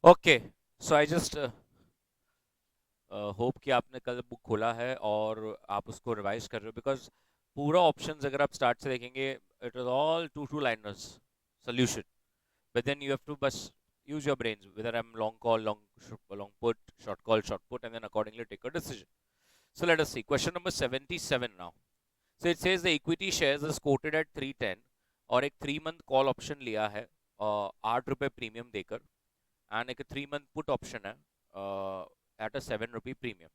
Okay, so I just hope कि आपने कल बुक खोला है और आप उसको रिवाइज कर रहे हो, बिकॉज पूरा ऑप्शंस अगर आप स्टार्ट से देखेंगे, it is all two two liners solution, but then you have to bus use your brains whether I'm long call, long put, short call, short put, and then accordingly take a decision. So let us see question number 77 now. So it says the equity shares is quoted at 310 और एक 3 month call option लिया है 8 रुपए premium देकर, and एक 3 month put option है at a 7 rupee premium.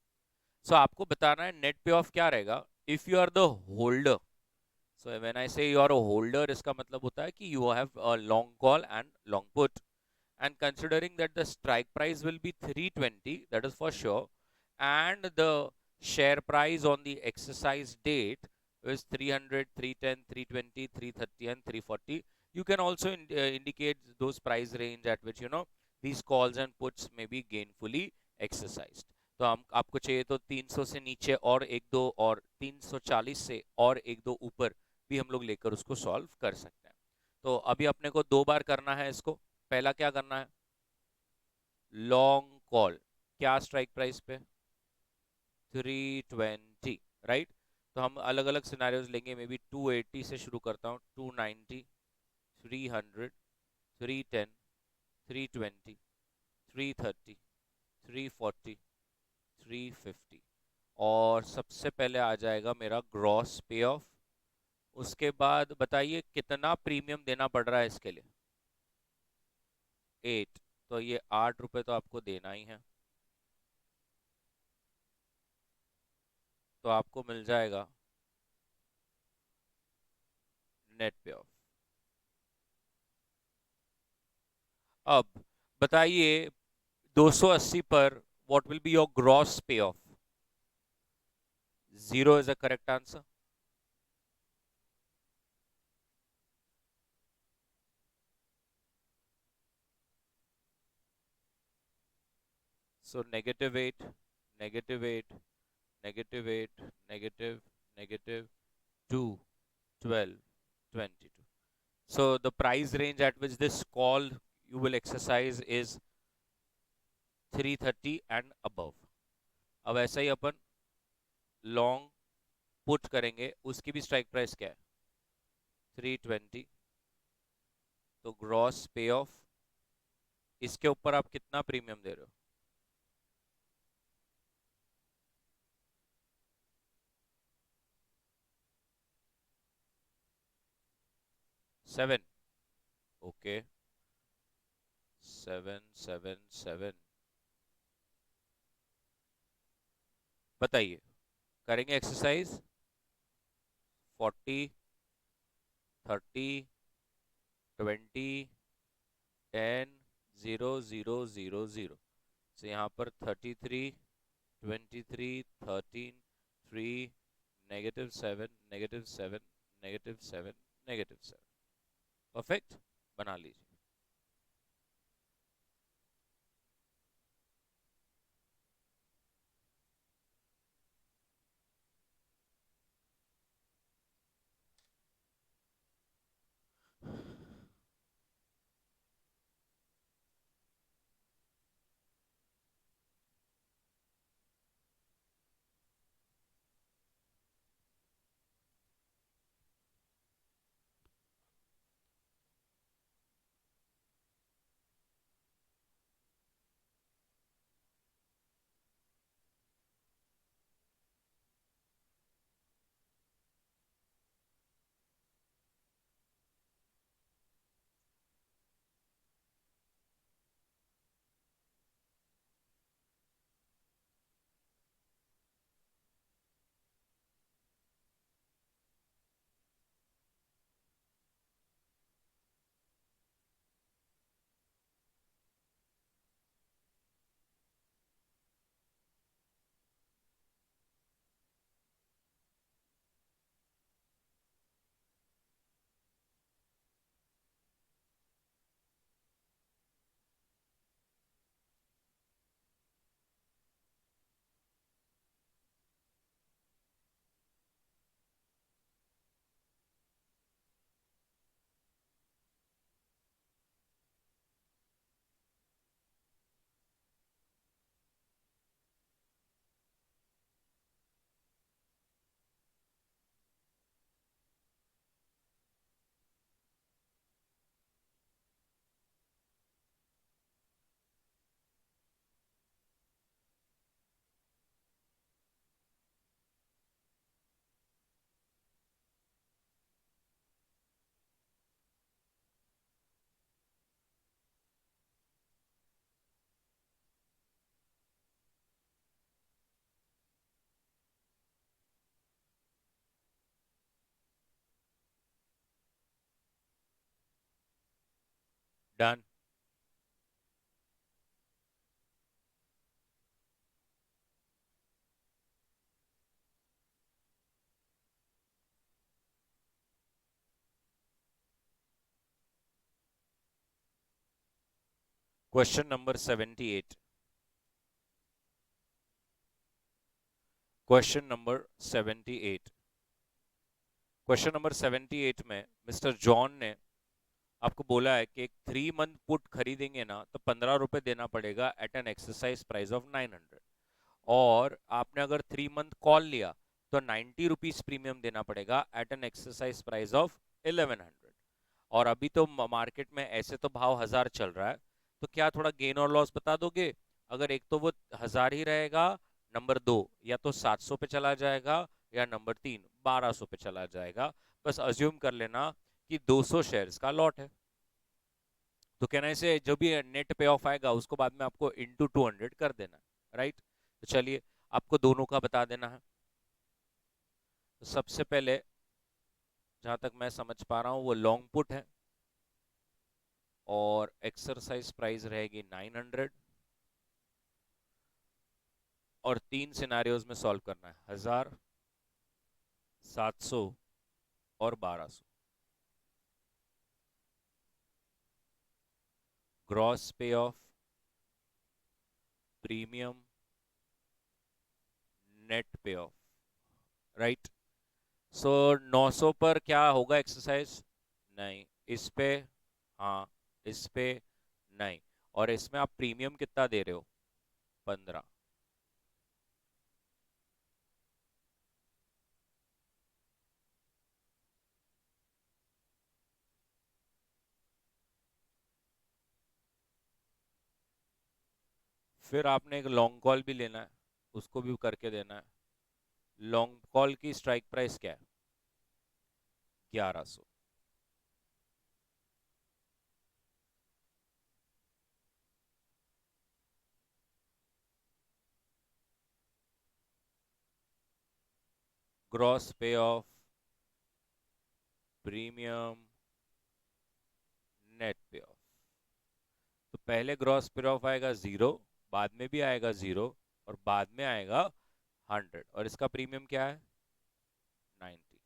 So आपको बताना है नेट पे ऑफ क्या रहेगा if you are the holder. So when I say you are a holder, इसका मतलब होता है कि you have a long call and long put, and considering that the strike price will be 320, that is for sure, and the share price on the exercise date is 300, 310, 320, 330, and 340. You can also indicate those price range at which these calls and puts may be gainfully exercised. तो हम आपको चाहिए तो 300 से नीचे और एक दो, और 340 से और एक दो ऊपर भी हम लोग लेकर उसको सॉल्व कर सकते हैं. तो अभी अपने को 2 बार करना है इसको. पहला क्या करना है, लॉन्ग कॉल. क्या स्ट्राइक प्राइस पे, 320, राइट. तो हम अलग अलग सिनारियोज लेंगे, मे बी 280 से शुरू करता हूँ, 290, 300, 310, 320, 330, 340, 350. और सबसे पहले आ जाएगा मेरा ग्रॉस पे ऑफ. उसके बाद बताइए कितना प्रीमियम देना पड़ रहा है इसके लिए, 8. तो ये 8 रुपए तो आपको देना ही है, तो आपको मिल जाएगा नेट पे ऑफ. अब बताइए 280 पर what will be your gross पे off. Zero is a correct answer. So -8, -8, -8, negative, -2, 12, 22. So the price range at which this call you will exercise is 330 and above. अब ऐसा ही अपन लॉन्ग पुट करेंगे, उसकी भी स्ट्राइक प्राइस क्या है, 320. तो gross पे ऑफ, इसके ऊपर आप कितना प्रीमियम दे रहे हो, 7. ओके, 777. बताइए, करेंगे एक्सरसाइज. 40, 30, 20, 10, 0, 0, 0, 0. so यहाँ पर 33, 23, 13, 3, -7, -7, -7, -7. परफेक्ट, बना लीजिए. Done. Question number 78। Question number 78। Question number 78 में मिस्टर जॉन ने आपको बोला है कि एक 3 मंथ पुट खरीदेंगे ना तो 15 रुपए देना पड़ेगा at an exercise price of 900। और आपने अगर 3 मंथ कॉल लिया तो 90 रुपीज प्रीमियम देना पड़ेगा at an exercise price of 1100। और अभी तो मार्केट में ऐसे तो भाव 1000 चल रहा है, तो क्या थोड़ा गेन और लॉस बता दोगे? अगर एक तो वो 1000 ही रहेगा, नंबर दो या तो 700 पे चला जाएगा, या नंबर तीन 1200 पे चला जाएगा। बस अज्यूम कर लेना कि 200 शेयर्स का लॉट है, तो कहना से जो भी नेट पे ऑफ आएगा उसको बाद में आपको इंटू 200 कर देना, राइट? तो चलिए, आपको दोनों का बता देना है। तो सबसे पहले जहां तक मैं समझ पा रहा हूं वो लॉन्ग पुट है, और एक्सरसाइज प्राइस रहेगी 900, और 3 सिनारियोज में सॉल्व करना है, 1000, 700 और 1200। ग्रॉस पे ऑफ, प्रीमियम, नेट पे ऑफ, राइट? सो 900 पर क्या होगा एक्सरसाइज? नहीं। इस पे? हाँ। इस पे? नहीं। और इसमें आप प्रीमियम कितना दे रहे हो? 15। फिर आपने एक लॉन्ग कॉल भी लेना है, उसको भी करके देना है। लॉन्ग कॉल की स्ट्राइक प्राइस क्या है? 1100। ग्रॉस पे ऑफ, प्रीमियम, नेट पे ऑफ। तो पहले ग्रॉस पे ऑफ आएगा 0, बाद में भी आएगा 0, और बाद में आएगा 100। और इसका प्रीमियम क्या है? 90।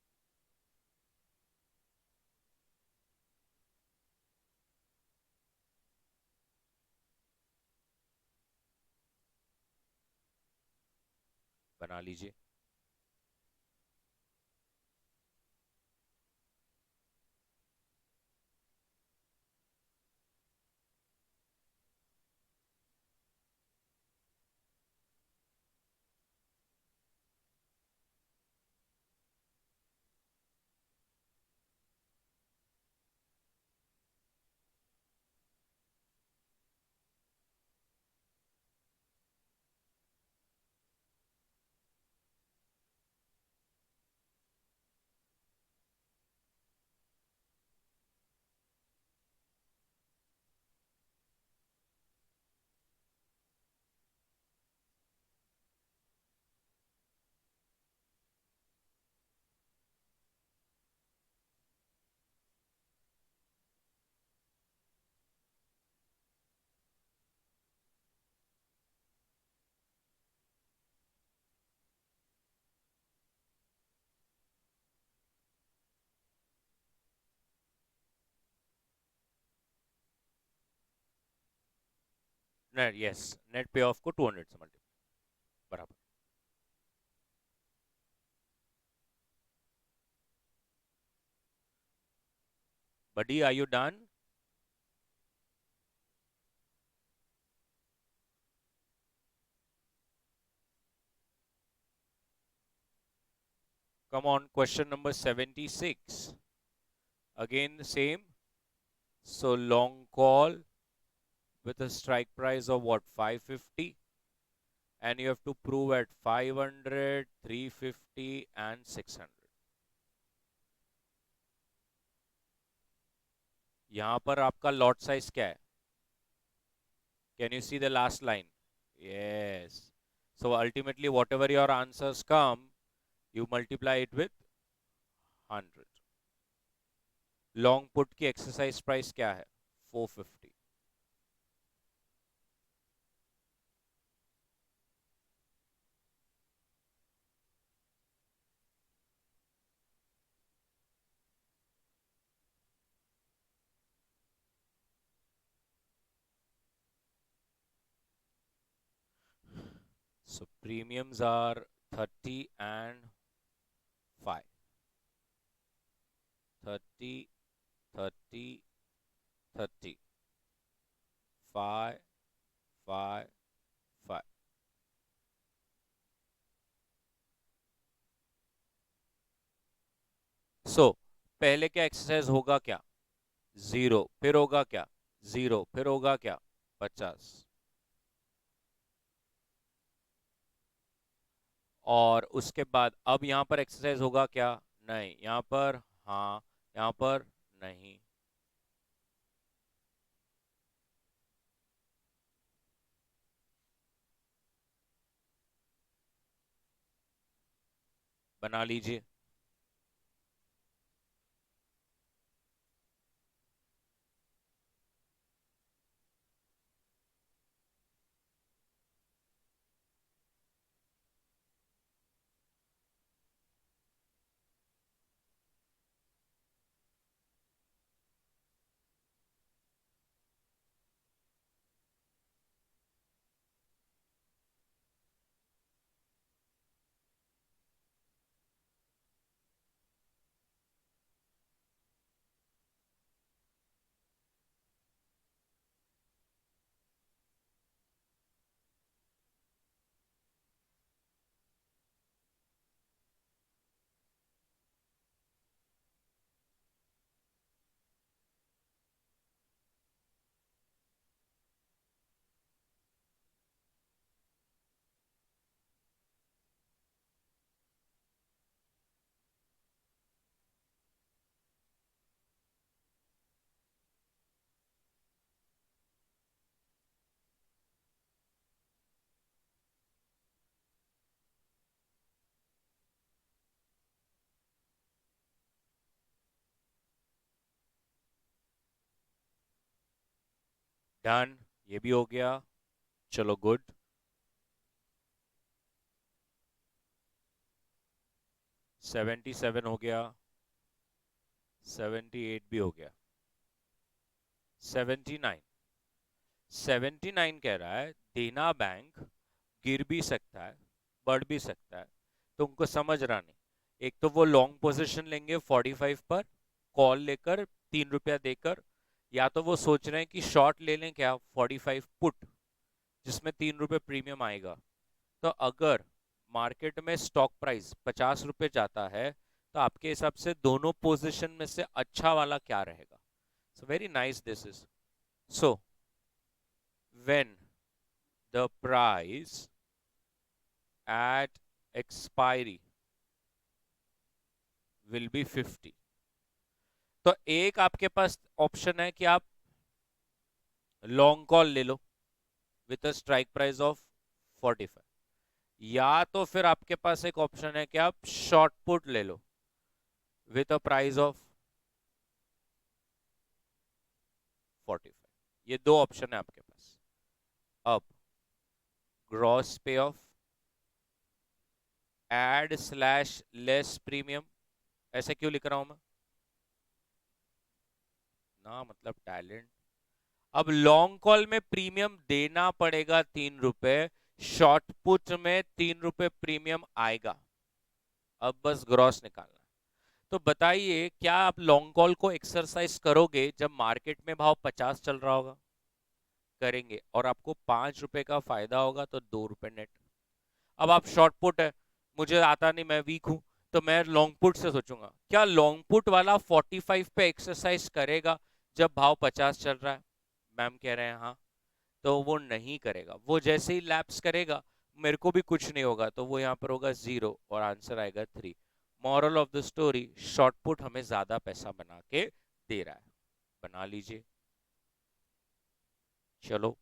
बना लीजिए। नेट, यस, नेट पे ऑफ को 200 से मल्टीप्लाई, बराबर। Buddy, are you done? Come on, question number 76। Again same. So long call with a strike price of what, 550, and you have to prove at 500, 350 and 600। यहां पर आपका lot size क्या है? Can you see the last line? yes, so ultimately whatever your answers come, you multiply it with 100। Long put की exercise price क्या है? 450। Premiums are 30 and 5. 30, 30, 30. 5, 5, 5. सो पहले क्या एक्सरसाइज होगा क्या? 0, फिर होगा क्या? 0, फिर होगा क्या? 50। और उसके बाद अब यहां पर एक्सरसाइज होगा क्या? नहीं, यहां पर हाँ, यहां पर नहीं। बना लीजिए। डन, ये भी हो गया। चलो गुड। 77 हो गया। 78 भी हो गया। 79। 79 कह रहा है देना बैंक गिर भी सकता है, बढ़ भी सकता है। तो उनको समझ रहा नहीं। एक तो वो लॉन्ग पोजीशन लेंगे 45 पर, कॉल लेकर 3 रुपया देकर, या तो वो सोच रहे हैं कि शॉर्ट ले लें क्या 45 पुट, जिसमें 3 रुपये प्रीमियम आएगा। तो अगर मार्केट में स्टॉक प्राइस 50 रुपये जाता है, तो आपके हिसाब से दोनों पोजीशन में से अच्छा वाला क्या रहेगा? So very nice this is. So when the price at expiry will be 50, तो एक आपके पास ऑप्शन है कि आप लॉन्ग कॉल ले लो with a strike price of 45, या तो फिर आपके पास एक ऑप्शन है कि आप शॉर्ट पुट ले लो विथ अ प्राइस ऑफ 45। ये दो ऑप्शन है आपके पास। अब ग्रॉस पे of add slash less premium, ऐसे क्यों लिख रहा हूं मैं ना, मतलब टैलेंट। अब लॉन्ग कॉल में प्रीमियम देना पड़ेगा 3 रुपए, शॉर्ट पुट में 3 रुपए प्रीमियम आएगा। अब बस ग्रॉस निकालना है। तो बताइए, क्या आप लॉन्ग कॉल को एक्सरसाइज करोगे जब मार्केट में भाव 50 चल रहा होगा? करेंगे, और आपको 5 रुपए का फायदा होगा, तो 2 रुपए नेट। अब आप शॉर्ट पुट है, मुझे आता नहीं, मैं वीक हूं, तो मैं लॉन्ग पुट से सोचूंगा क्या लॉन्ग पुट वाला 45 पे एक्सरसाइज करेगा जब भाव 50 चल रहा है? मैम कह रहे हैं हाँ। तो वो नहीं करेगा, वो जैसे ही लैप्स करेगा मेरे को भी कुछ नहीं होगा, तो वो यहाँ पर होगा 0 और आंसर आएगा 3। Moral of the story, short put हमें ज्यादा पैसा बना के दे रहा है। बना लीजिए। चलो।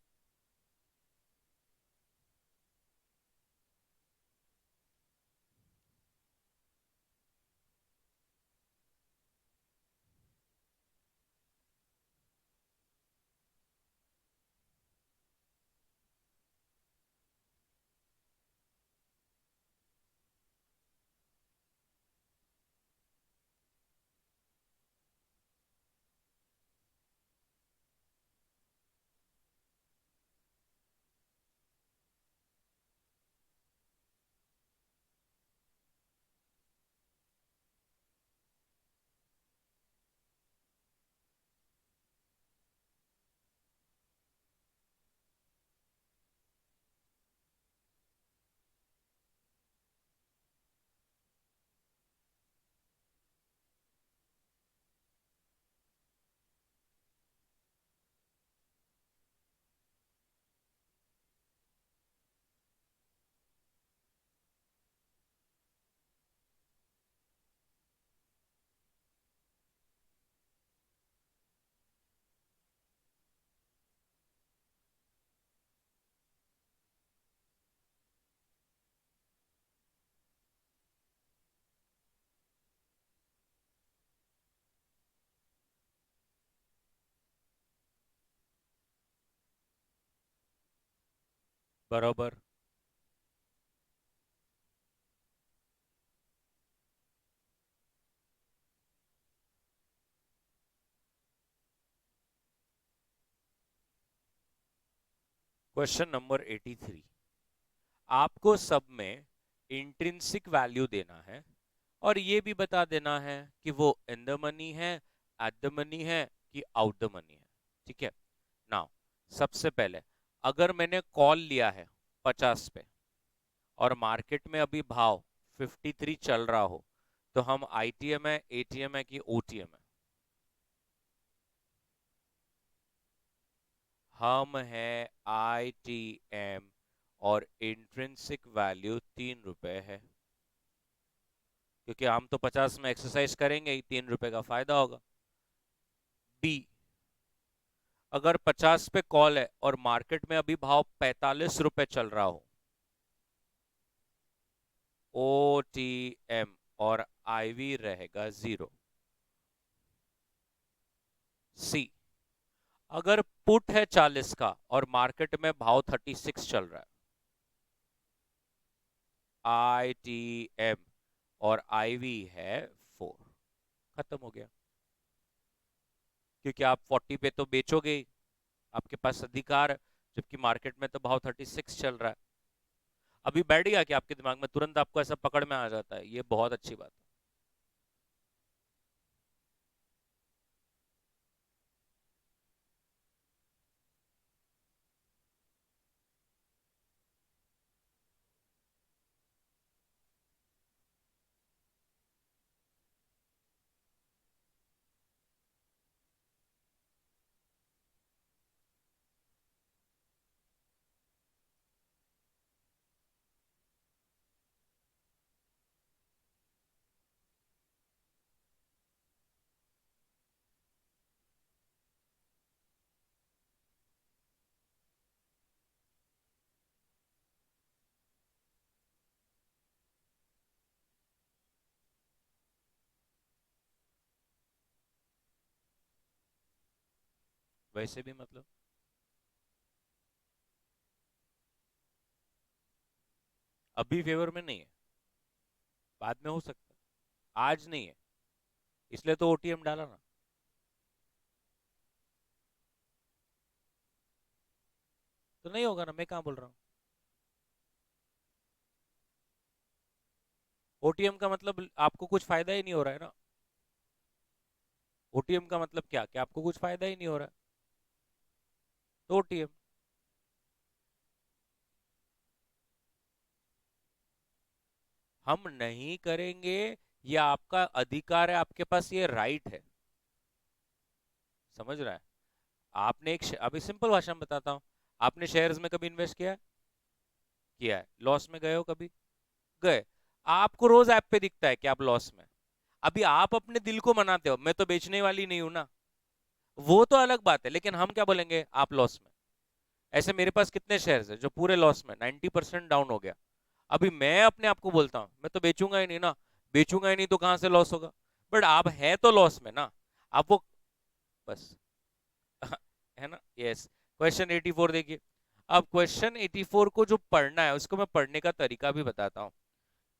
बराबर। Question number 83। आपको सब में इंट्रिंसिक वैल्यू देना है और ये भी बता देना है कि वो इन द मनी है, एट द मनी है, कि आउट द मनी है। ठीक है। नाउ सबसे पहले, अगर मैंने कॉल लिया है 50 पे और मार्केट में अभी भाव 53 चल रहा हो, तो हम आईटीएम है, एटीएम है, कि ओटीएम है? हम है आईटीएम और इंट्रिंसिक वैल्यू 3 रुपए है, क्योंकि हम तो 50 में एक्सरसाइज करेंगे ही, 3 रुपए का फायदा होगा। बी, अगर 50 पे कॉल है और मार्केट में अभी भाव 45 रुपए चल रहा हो, ओ टी एम और आईवी रहेगा 0। सी, अगर पुट है 40 का और मार्केट में भाव 36 चल रहा है, आई टी एम और आईवी है 4। खत्म हो गया, क्योंकि आप 40 पे तो बेचोगे ही, आपके पास अधिकार है, जबकि मार्केट में तो भाव 36 चल रहा है। अभी बैठ गया कि आपके दिमाग में तुरंत आपको ऐसा पकड़ में आ जाता है? ये बहुत अच्छी बात है। वैसे भी मतलब अभी फेवर में नहीं है, बाद में हो सकता है, आज नहीं है, इसलिए तो ओटीएम डाला ना। तो नहीं होगा ना, मैं कहाँ बोल रहा हूँ। ओटीएम का मतलब आपको कुछ फायदा ही नहीं हो रहा है ना। ओटीएम का मतलब क्या, कि आपको कुछ फायदा ही नहीं हो रहा है, तो ओटीएम। हम नहीं करेंगे, ये आपका अधिकार है, आपके पास ये राइट है। समझ रहा है? आपने अभी सिंपल भाषा में बताता हूँ, आपने शेयर्स में कभी इन्वेस्ट किया है, लॉस में गए हो कभी? गए। आपको रोज ऐप पे दिखता है कि आप लॉस में। अभी आप अपने दिल को मनाते हो, मैं तो बेचने वाली नहीं हूं ना, वो तो अलग बात है, लेकिन हम क्या बोलेंगे, आप लॉस में। ऐसे मेरे पास कितने शेयर्स है जो पूरे लॉस में, 90% डाउन हो गया। अभी मैं अपने आप को बोलता हूं मैं तो बेचूंगा ही नहीं ना, बेचूंगा ही नहीं तो कहां से लॉस होगा? बट आप है तो लॉस में ना, आप वो, बस। है ना? यस। क्वेश्चन 84 देखिए। अब क्वेश्चन 84 को जो पढ़ना है, उसको मैं पढ़ने का तरीका भी बताता हूँ।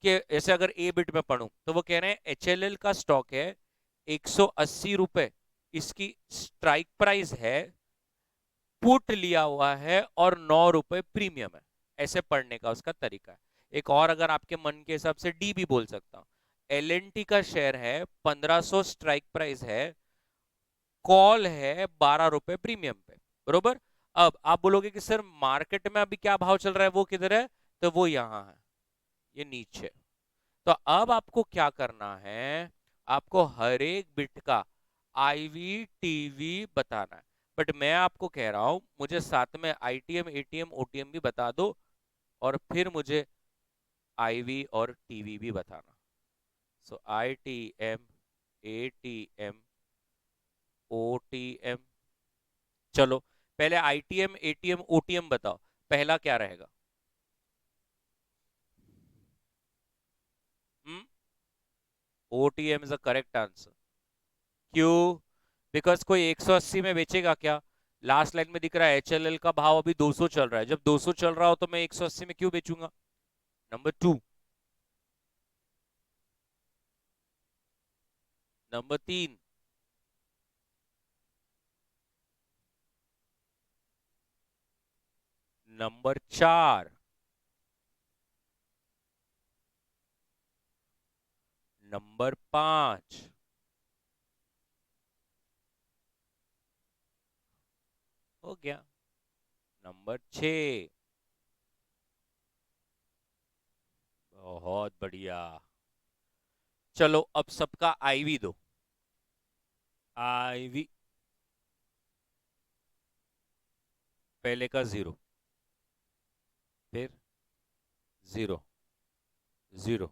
कि ऐसे अगर ए बिट में पढ़ूं, तो वो कह रहे हैं एचएलएल का स्टॉक है 180 रुपए, इसकी स्ट्राइक प्राइस है, पुट लिया हुआ है और 9 रुपए प्रीमियम है। ऐसे पढ़ने का उसका तरीका है। एक और अगर आपके मन के हिसाब से डी भी बोल सकता हूँ। एल एन टी का शेयर है 1500, स्ट्राइक प्राइस है, कॉल है 12 रुपए प्रीमियम पे, बरोबर। अब आप बोलोगे कि सर मार्केट में अभी क्या भाव चल रहा है, वो किधर है? तो वो यहाँ है, ये नीचे। तो अब आपको क्या करना है, आपको हर एक बिट का आईवी टीवी बताना है। बट मैं आपको कह रहा हूं, मुझे साथ में आईटीएम एटीएम ओटीएम भी बता दो, और फिर मुझे आईवी और टीवी भी बताना। सो आईटीएम, एटीएम, ओटीएम। चलो, पहले आईटीएम एटीएम ओटीएम बताओ, पहला क्या रहेगा? OTM is the correct answer. क्यों? बिकॉज कोई 180 में बेचेगा क्या? लास्ट लाइन में दिख रहा है HLL का भाव अभी 200 चल रहा है, जब 200 चल रहा हो तो मैं 180 में क्यों बेचूंगा? नंबर 2। नंबर 3। नंबर 4। नंबर 5। हो गया। नंबर 6। बहुत बढ़िया। चलो अब सबका आईवी दो। आईवी। पहले का 0, फिर 0, 0,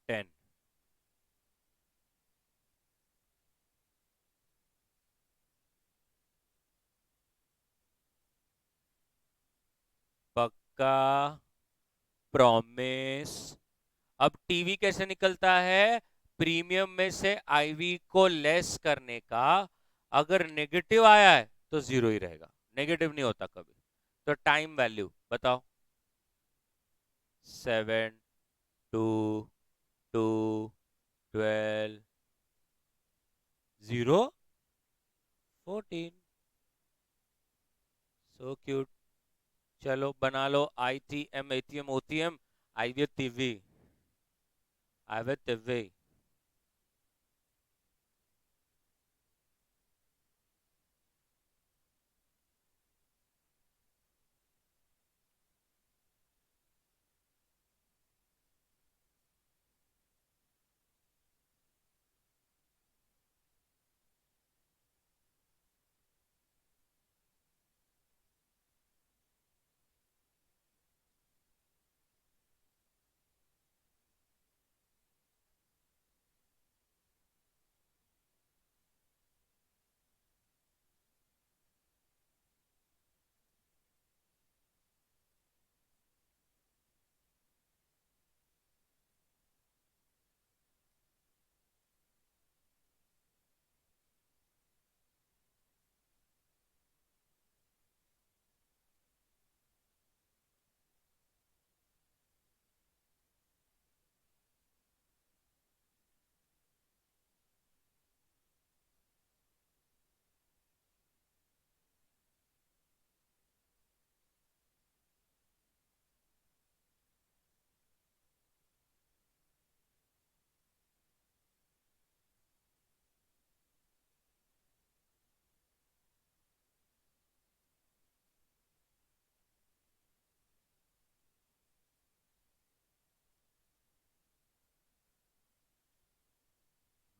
10। पक्का? प्रॉमिस? अब टीवी कैसे निकलता है? प्रीमियम में से आईवी को लेस करने का। अगर नेगेटिव आया है तो 0 ही रहेगा, नेगेटिव नहीं होता कभी। तो टाइम वैल्यू बताओ। 7, 2, 2, 12, 0, 14। So cute. चलो बना लो ITM ATM OTM IV TV. IV TV.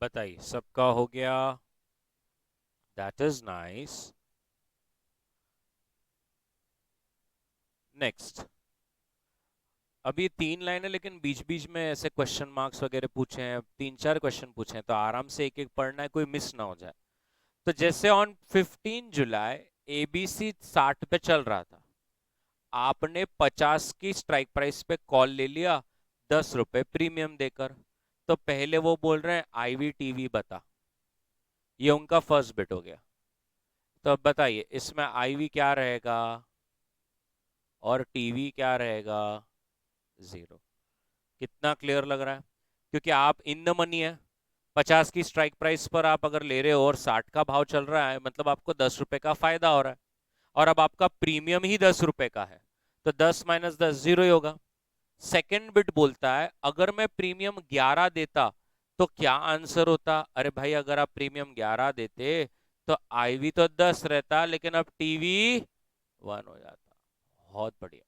बताइए सबका हो गया। That is nice. नेक्स्ट। अब ये 3 लाइन है लेकिन बीच बीच में ऐसे क्वेश्चन मार्क्स वगैरह पूछे हैं, 3-4 क्वेश्चन पूछे हैं, तो आराम से एक एक पढ़ना है, कोई मिस ना हो जाए। तो जैसे ऑन 15 जुलाई ABC 60 पे चल रहा था, आपने 50 की स्ट्राइक प्राइस पे कॉल ले लिया 10 रुपए प्रीमियम देकर। तो पहले वो बोल रहे हैं आईवी टीवी बता। ये उनका फर्स्ट बिट हो गया। तो अब बताइए इसमें आईवी क्या रहेगा और टीवी क्या रहेगा? 0। कितना क्लियर लग रहा है? क्योंकि आप इन द मनी है। 50 की स्ट्राइक प्राइस पर आप अगर ले रहे हो और 60 का भाव चल रहा है, मतलब आपको 10 रुपए का फायदा हो रहा है। और अब आपका प्रीमियम ही 10 रुपए का है, तो 10 - 10 0 ही होगा। सेकंड बिट बोलता है अगर मैं प्रीमियम 11 देता तो क्या आंसर होता? अरे भाई अगर आप प्रीमियम 11 देते तो आईवी तो 10 रहता, लेकिन अब टीवी 1 हो जाता। बहुत बढ़िया।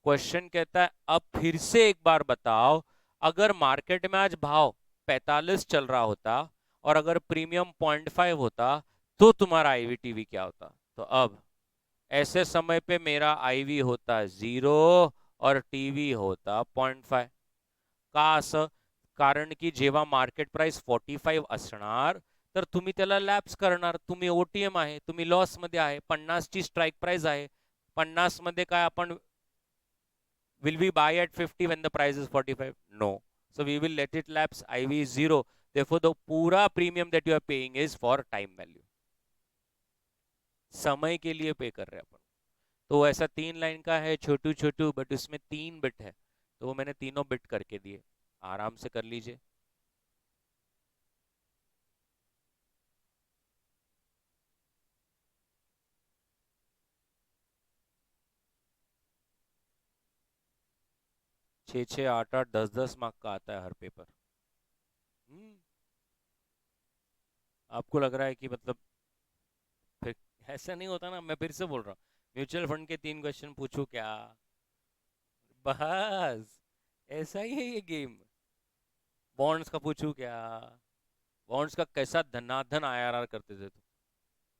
क्वेश्चन कहता है अब फिर से एक बार बताओ, अगर मार्केट में आज भाव 45 चल रहा होता और अगर प्रीमियम 0.5 होता तो तुम्हारा आईवी टीवी क्या होता? तो अब ऐसे समय पे मेरा आईवी होता 0 और टीवी होता 0.5। का असं? कारण की जेव्हा मार्केट प्राइस 45 असणार तर तुम्ही त्याला लॅप्स करणार, तुम्ही ओटीएम आहे, तुम्ही लॉस मध्ये आहे, 50 ची स्ट्राइक प्राइस आहे। 50 मध्ये काय आपण will we buy at 50 when the price is 45? No. So we will let it lapse. IV is 0. therefore the पूरा premium that you are paying is for time value, समय के लिए पे कर रहे हैं अपन। तो ऐसा 3 लाइन का है छोटू छोटू, बट उसमें 3 बिट है, तो वो मैंने तीनों बिट करके दिए, आराम से कर लीजिए। छः छः आठ आठ 10 10 मार्क का आता है हर पेपर। हम्म, आपको लग रहा है कि मतलब फिर ऐसा नहीं होता ना, मैं फिर से बोल रहा हूँ, म्यूचुअल फंड के 3 क्वेश्चन पूछूं क्या? बस ऐसा ही है ये गेम। बॉन्ड्स का पूछूं क्या? बॉन्ड्स का कैसा धनाधन आईआरआर करते थे तुम,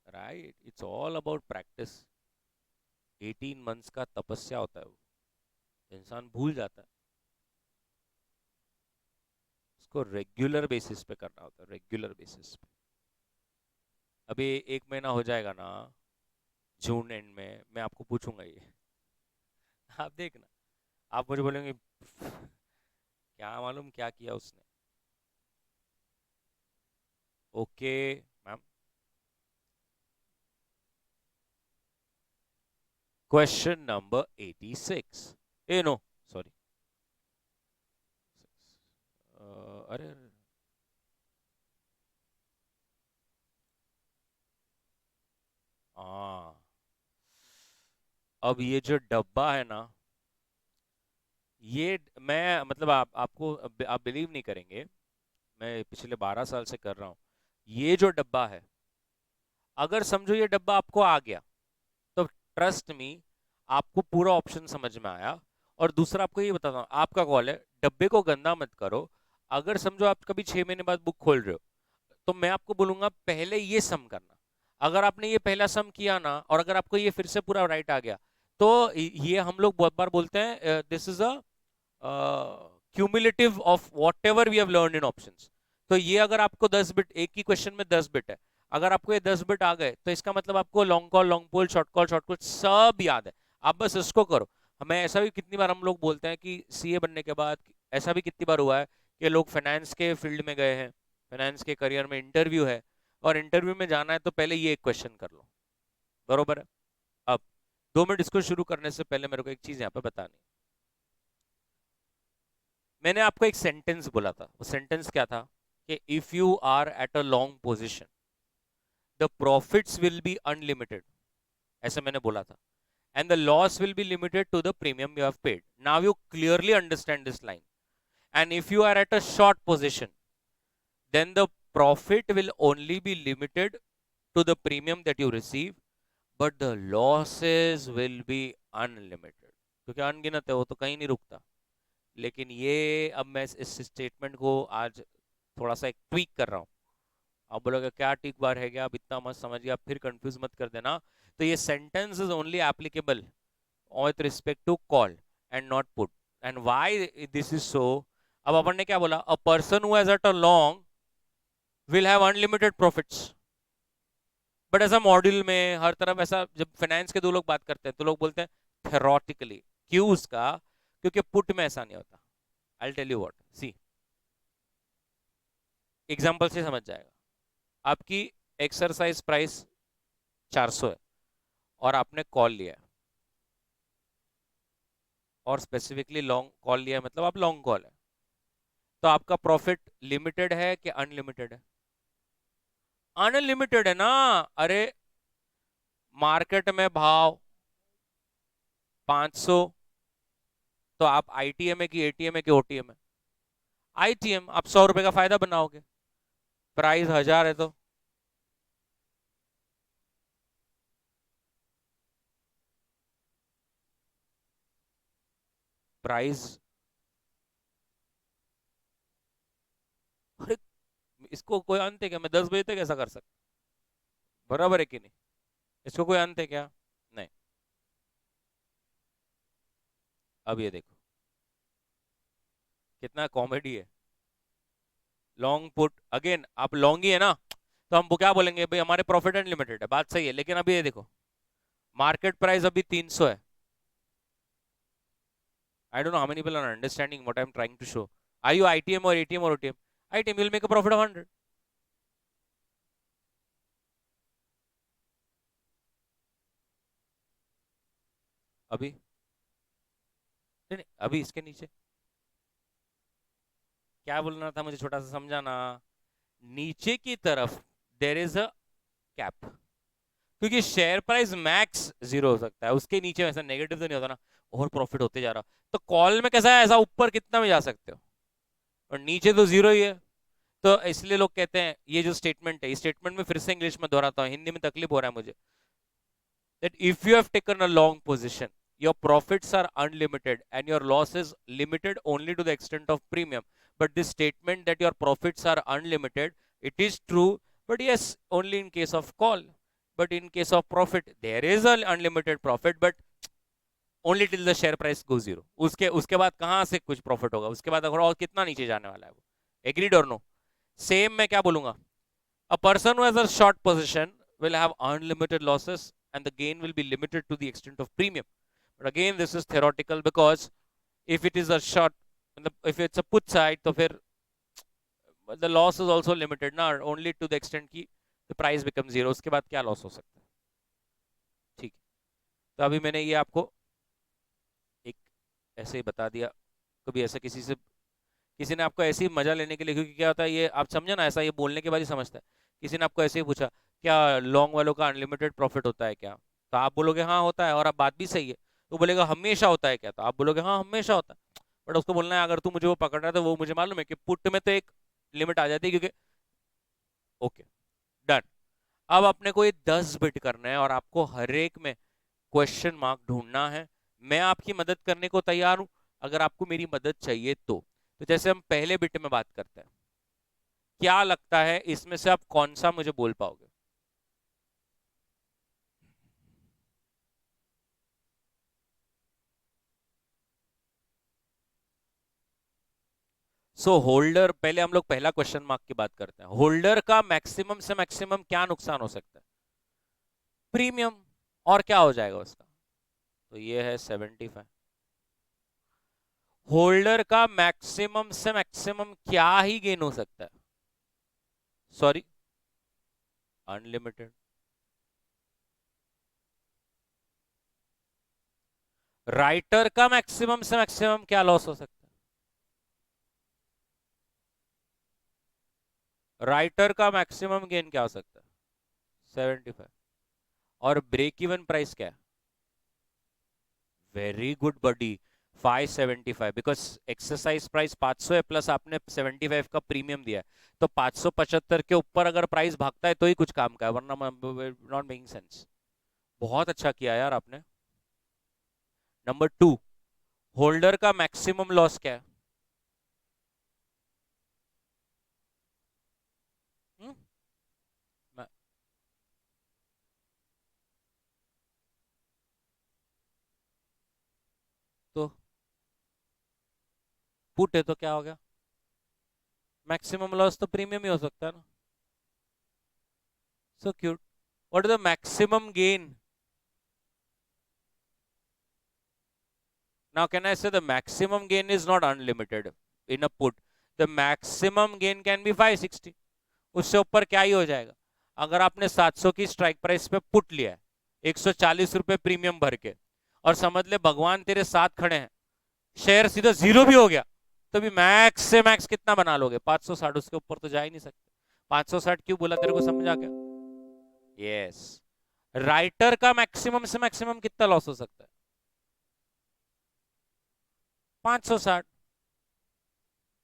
right? It's all about practice. 18 months का तपस्या होता है वो, इंसान भूल जाता है। उसको रेगुलर बेसिस पे करना होता है, रेगुलर बेसिस पे। अभी 1 महीना हो जाएगा ना, जून एंड में मैं आपको पूछूंगा ये। आप देखना, आप मुझे बोलेंगे क्या मालूम क्या किया उसने। Okay ma'am. क्वेश्चन नंबर 86, ए नो सॉरी, अरे अरे, हाँ, अब ये जो डब्बा है ना, ये मैं मतलब आप बिलीव नहीं करेंगे, मैं पिछले 12 साल से कर रहा हूँ। ये जो डब्बा है, अगर समझो ये डब्बा आपको आ गया, तो ट्रस्ट मी, आपको पूरा ऑप्शन समझ में आया। और दूसरा आपको ये बताता हूँ, आपका कॉल है, डब्बे को गंदा मत करो। अगर समझो आप कभी 6 महीने बाद बुक खोल रहे हो, तो मैं आपको बोलूंगा पहले ये सम करना। अगर आपने ये पहला सम किया ना, और अगर आपको ये फिर से पूरा राइट आ गया, तो ये हम लोग बहुत बार बोलते हैं, this is a cumulative of whatever we have learn in options. तो ये अगर आपको 10 बिट, एक ही क्वेश्चन में 10 बिट है, अगर आपको ये 10 बिट आ गए, तो इसका मतलब आपको लॉन्ग कॉल, लॉन्ग पोल, शॉर्ट कॉल सब याद है। आप बस इसको करो। हमें ऐसा भी कितनी बार हम लोग बोलते हैं कि सीए बनने के बाद, ऐसा भी कितनी बार हुआ है कि लोग फाइनेंस के फील्ड में गए हैं, फाइनेंस के करियर में इंटरव्यू है, और इंटरव्यू में जाना है तो पहले ये एक क्वेश्चन कर लो, बरोबर है? अब 2 मिनट इसको शुरू करने से पहले मेरे को एक चीज यहाँ पे बतानी। मैंने आपको एक सेंटेंस बोला था, वो सेंटेंस क्या था? कि if you are at a long position, the profits will be unlimited, ऐसा मैंने बोला था, and the loss will be limited to the premium you have paid. Now you clearly understand this line. And if you are at a short position, then the profit will only be limited to the premium that you receive, but the losses will be unlimited, क्योंकि अनगिनत है वो, तो कहीं नहीं रुकता। लेकिन ये, अब मैं इस स्टेटमेंट को आज थोड़ा सा एक ट्वीक कर रहा हूँ। आप बोलोगे क्या टिक बार है, क्या आप इतना मत समझिए, आप फिर कंफ्यूज मत कर देना। तो ये sentence is only applicable with respect to call and not put. And why this is so? अब अपन ने क्या बोला? A person who has at a long will have unlimited profits. But ऐसा मॉड्यूल में हर तरफ ऐसा, जब फाइनेंस के दो लोग बात करते हैं तो लोग बोलते हैं थेरोटिकली। क्यों उसका? क्योंकि पुट में ऐसा नहीं होता। I tell you what, see, example से समझ जाएगा। आपकी एक्सरसाइज प्राइस 400 है, और आपने कॉल लिया है, और स्पेसिफिकली लॉन्ग कॉल लिया है, मतलब आप लॉन्ग कॉल है, तो आपका प्रॉफिट लिमिटेड है कि अनलिमिटेड है? अनलिमिटेड है ना। अरे, मार्केट में भाव 500, तो आप आईटीएम है कि एटीएम है कि ओटीएम है? आईटीएम। आप 100 रुपए का फायदा बनाओगे, प्राइस 1000 है तो। प्राइस, अरे इसको कोई अंत है क्या? मैं 10 बजे तक ऐसा कर सकता? बराबर है कि नहीं? इसको कोई अंत है क्या? नहीं। अब ये देखो कितना कॉमेडी है। लॉन्ग पुट, अगेन आप लॉन्ग ही है ना, तो हम वो क्या बोलेंगे भाई, हमारे प्रॉफिट अनलिमिटेड है, बात सही है। लेकिन अभी ये देखो, मार्केट प्राइस अभी 300 है। I don't know how many people are understanding what I am trying to show. Are you ITM और एटीएम और OTM? item, you'll make a profit of 100. अभी नहीं नहीं, अभी इसके नीचे क्या बोलना था मुझे छोटा सा समझाना। नीचे की तरफ देर इज अ कैप, क्योंकि शेयर प्राइस मैक्स जीरो हो सकता है, उसके नीचे ऐसा नेगेटिव तो नहीं होता ना, और प्रॉफिट होते जा रहा। तो कॉल में कैसा है, ऐसा ऊपर कितना में जा सकते हो, और नीचे तो जीरो ही है। तो इसलिए लोग कहते हैं, ये जो स्टेटमेंट है, इस स्टेटमेंट में फिर से इंग्लिश में दोहराता हूँ, हिंदी में तकलीफ हो रहा है मुझे, that if you have taken a long position, your profits are unlimited and your loss is limited only to the extent of premium. But this statement that your profits are unlimited, it is true, but yes, only in case of call. But in case of profit, there is an unlimited profit, but only till the share price goes zero. उसके बाद कहां से कुछ profit होगा, उसके बाद अगर और कितना नीचे जाने वाला है वो, एग्रीड और नो। सेम मैं क्या बोलूंगा, a person who has a short position will have unlimited losses and the gain will be limited to the extent of premium. But again, this is theoretical because if it is a short, if it's a put side, तो फिर the loss is also limited ना, only to the extent कि the price becomes zero, उसके बाद क्या loss हो सकता है। ठीक है, तो अभी मैंने ये आपको एक ऐसे ही बता दिया। कभी ऐसा किसी ने आपको ऐसे ही मजा लेने के लिए, क्योंकि क्या होता है ये आप समझे ना, ऐसा ये बोलने के बाद ही समझता है। किसी ने आपको ऐसे ही पूछा, क्या लॉन्ग वालों का अनलिमिटेड प्रॉफिट होता है क्या, तो आप बोलोगे हाँ होता है, और आप बात भी सही है। तो बोलेगा हमेशा होता है क्या, तो आप बोलोगे हाँ हमेशा होता है। बट उसको बोलना है, अगर तू मुझे वो पकड़ रहा है तो वो मुझे मालूम है कि पुट में तो एक लिमिट आ जाती है, क्योंकि ओके डन। अब अपने को ये 10 बिट करना है और आपको हर एक में क्वेश्चन मार्क ढूंढना है। मैं आपकी मदद करने को तैयार हूं, अगर आपको मेरी मदद चाहिए तो जैसे हम पहले बिट में बात करते हैं, क्या लगता है इसमें से आप कौन सा मुझे बोल पाओगे। सो होल्डर, पहले हम लोग पहला क्वेश्चन मार्क की बात करते हैं, होल्डर का मैक्सिमम से मैक्सिमम क्या नुकसान हो सकता है, प्रीमियम। और क्या हो जाएगा उसका, तो ये है 75। होल्डर का मैक्सिमम से मैक्सिमम क्या ही गेन हो सकता है, सॉरी अनलिमिटेड। राइटर का मैक्सिमम से मैक्सिमम क्या लॉस हो सकता है, राइटर का मैक्सिमम गेन क्या हो सकता है, 75। और ब्रेक इवन प्राइस क्या है, very good buddy, 575, because exercise price 500 है प्लस आपने 75 का प्रीमियम दिया है, तो 575 के ऊपर अगर प्राइस भागता है तो ही कुछ काम का है, वरना नॉट मेकिंग सेंस। बहुत अच्छा किया यार आपने। नंबर 2, होल्डर का मैक्सिमम लॉस क्या है, हुँ? तो पुट है तो क्या हो गया, मैक्सिमम लॉस तो प्रीमियम ही हो सकता है ना। So cute, what is the maximum gain. Now, can I say the maximum gain is not unlimited in a put? The maximum gain can be 560. उससे ऊपर क्या ही हो जाएगा। अगर आपने 700 की स्ट्राइक प्राइस पे पुट लिया है, 140 रुपए प्रीमियम भर के, और समझ ले भगवान तेरे साथ खड़े हैं, शेयर सीधा जीरो भी हो गया, तो भी मैक्स से मैक्स कितना बना लोगे, 560, उसके ऊपर तो जा ही नहीं सकते। 560 क्यों बोला तेरे को समझ आ गया। यस, राइटर का मैक्सिमम से मैक्सिमम कितना लॉस हो सकता है, 560।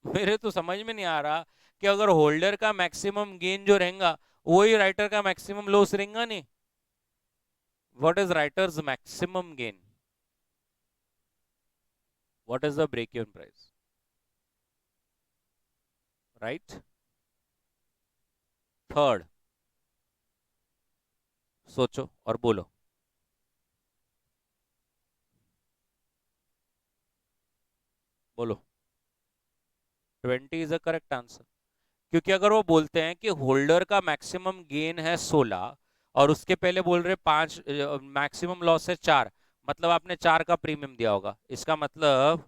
मेरे तो समझ में नहीं आ रहा कि अगर होल्डर का मैक्सिमम गेन जो रहेगा वही राइटर का मैक्सिमम लॉस रहेगा नहीं। What is writer's maximum gain, what is the break even price, right. Third, सोचो और बोलो, बोलो। 20 इज अ करेक्ट आंसर, क्योंकि अगर वो बोलते हैं कि होल्डर का मैक्सिमम गेन है 16 और उसके पहले बोल रहे 5, मैक्सिमम लॉस है 4, मतलब आपने 4 का प्रीमियम दिया होगा, इसका मतलब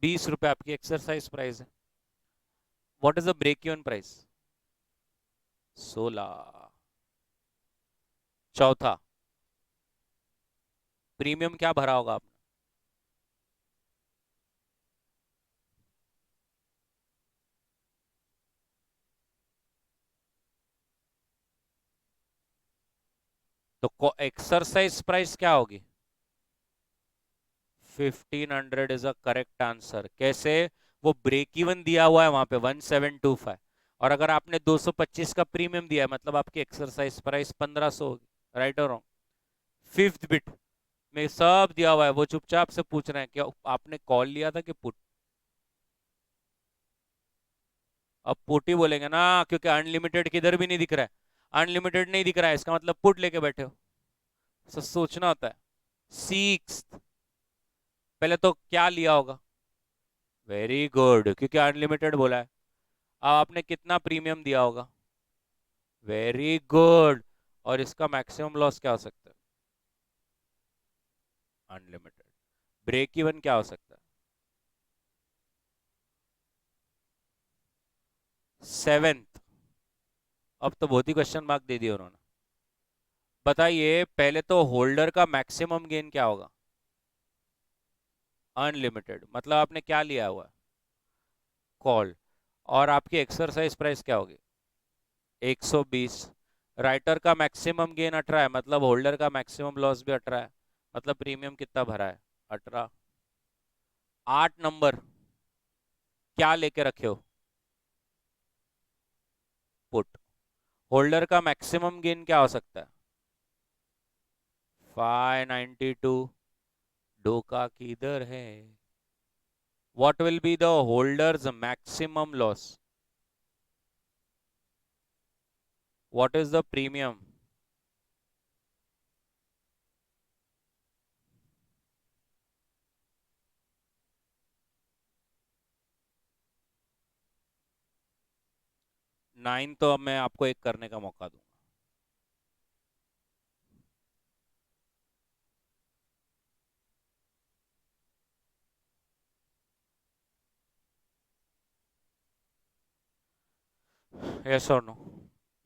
20 रुपए आपकी एक्सरसाइज प्राइस है। What is the break even price? 16। चौथा, प्रीमियम क्या भरा होगा आपने? तो एक्सरसाइज प्राइस क्या होगी? 1500 इज अ करेक्ट आंसर। कैसे? वो ब्रेक इवन दिया हुआ है वहां पे 1725, और अगर आपने 225 का प्रीमियम दिया है मतलब आपकी एक्सरसाइज प्राइस 1500 होगी। राइट और रॉन्ग? फिफ्थ बिट में सब दिया हुआ है, वो चुपचाप से पूछ रहे हैं कि आपने कॉल लिया था कि पुट। अब पुट ही बोलेंगे ना, क्योंकि अनलिमिटेड किधर भी नहीं दिख रहा है। अनलिमिटेड नहीं दिख रहा है, इसका मतलब पुट लेके बैठे हो। सोचना होता है। सिक्स, पहले तो क्या लिया होगा? वेरी गुड, क्योंकि अनलिमिटेड बोला है। अब आपने कितना प्रीमियम दिया होगा? Very good. और इसका मैक्सिमम लॉस क्या हो सकता है? अनलिमिटेड। ब्रेक इवन क्या हो सकता है? 7th। अब तो बहुत ही क्वेश्चन मार्क दे दिया उन्होंने। बताइए, पहले तो होल्डर का मैक्सिमम गेन क्या होगा? अनलिमिटेड, मतलब आपने क्या लिया हुआ है? कॉल। और आपकी एक्सरसाइज प्राइस क्या होगी? 120। राइटर का मैक्सिमम गेन 18 है, मतलब होल्डर का मैक्सिमम लॉस भी 18 है। मतलब प्रीमियम कितना भरा है? 18। 8 नंबर, क्या लेके रखे हो? पुट। होल्डर का मैक्सिमम गेन क्या हो सकता है? 592। डोका किधर है? What will be the holders maximum loss? What is the premium? Nine, तो अब मैं आपको एक करने का मौका दूंगा। यस और नो?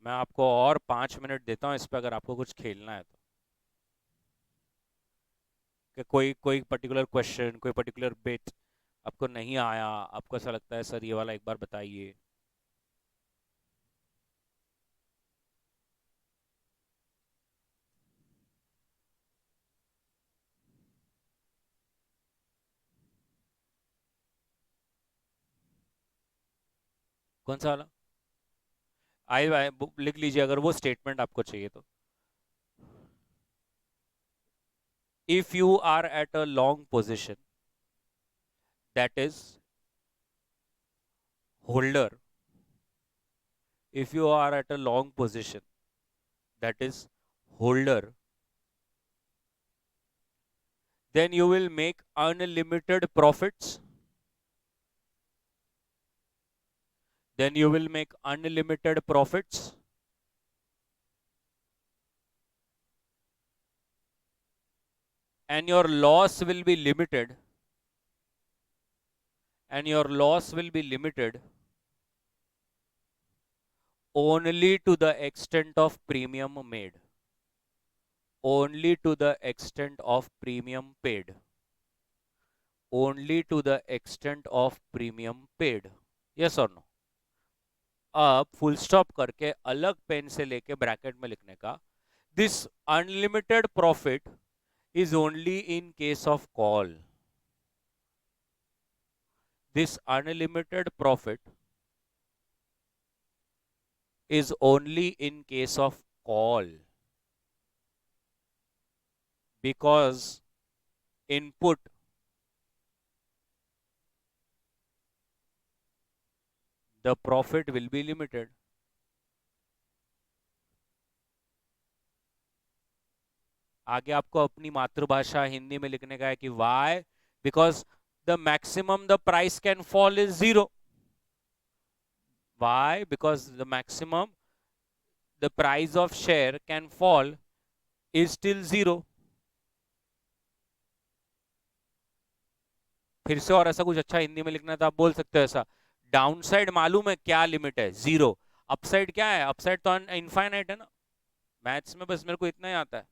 मैं आपको और 5 मिनट देता हूँ इस पे, अगर आपको कुछ खेलना है तो। कि कोई कोई पर्टिकुलर क्वेश्चन, कोई पर्टिकुलर बिट आपको नहीं आया, आपको ऐसा लगता है सर ये वाला एक बार बताइए। कौन सा वाला? आई लिख लीजिए अगर वो स्टेटमेंट आपको चाहिए तो। If you are at a long position, that is holder. If you are at a long position, that is holder, then you will make unlimited profits. Then you will make unlimited profits, and your loss will be limited. And your loss will be limited only to the extent of premium made. Only to the extent of premium paid. Only to the extent of premium paid. Yes or no? अब full stop करके अलग pen से लेके bracket में लिखने का, this unlimited profit is only in case of call. This unlimited profit is only in case of call, because input, the profit will be limited. आगे आपको अपनी मातृभाषा हिंदी में लिखने का है कि why, because the maximum the price can fall is zero. Why? Because the maximum the price of share can fall is still zero. फिर से और ऐसा कुछ अच्छा हिंदी में लिखना है तो आप बोल सकते हो ऐसा, डाउनसाइड मालूम है क्या लिमिट है, जीरो। अपसाइड क्या है, अपसाइड तो इनफाइनाइट है ना। मैथ्स में बस मेरे को इतना ही आता है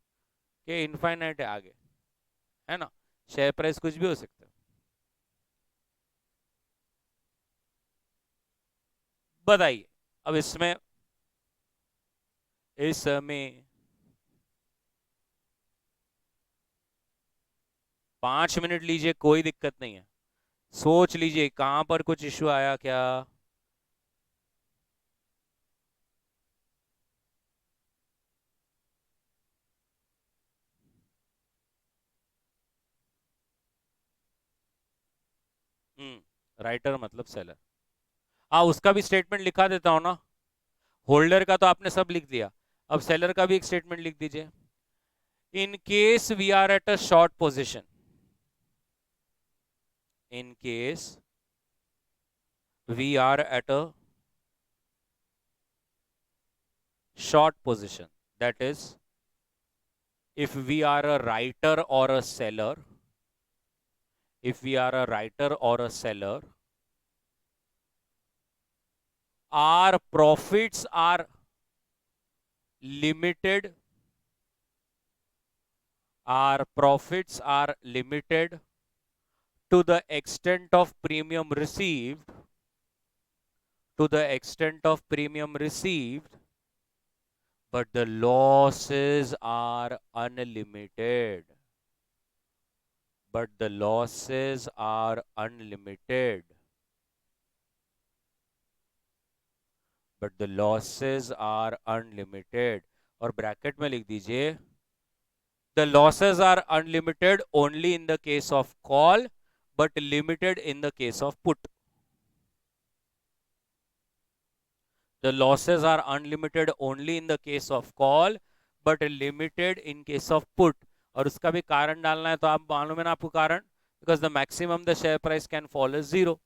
कि इनफाइनाइट है आगे, है ना। शेयर प्राइस कुछ भी हो सकता है। बताइए अब इसमें 5 मिनट लीजिए, कोई दिक्कत नहीं है। सोच लीजिए कहां पर कुछ इश्यू आया क्या। राइटर मतलब सेलर। हाँ, उसका भी स्टेटमेंट लिखा देता हूँ ना। होल्डर का तो आपने सब लिख दिया, अब सेलर का भी एक स्टेटमेंट लिख दीजिए। In case we are at a short position, in case we are at a short position, that is, if we are a writer or a seller, if we are a writer or a seller, our profits are limited, our profits are limited to the extent of premium received, to the extent of premium received, but the losses are unlimited, but the losses are unlimited, but the losses are unlimited। और bracket में लिख दीजिए, the losses are unlimited only in the case of call but limited in the case of put। The losses are unlimited only in the case of call but limited in case of put। और उसका भी कारण डालना है, तो आप मालूम है ना आपको कारण, because the maximum the share price can fall is zero।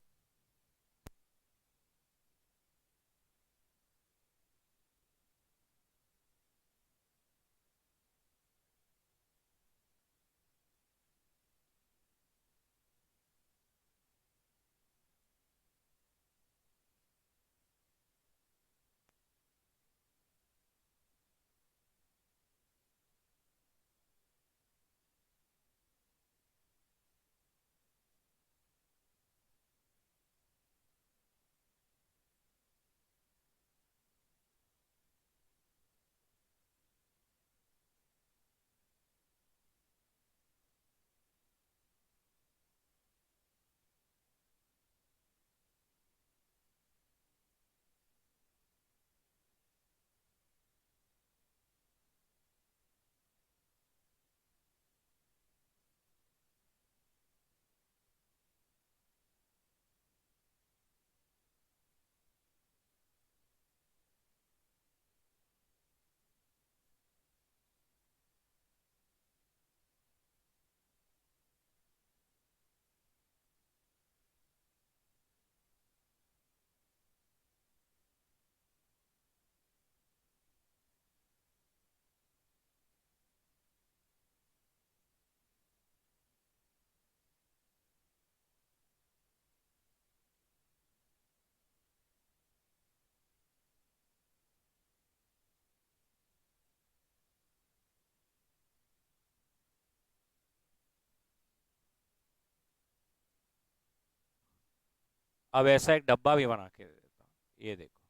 अब ऐसा एक डब्बा भी बना के दे देता हूँ, ये देखो,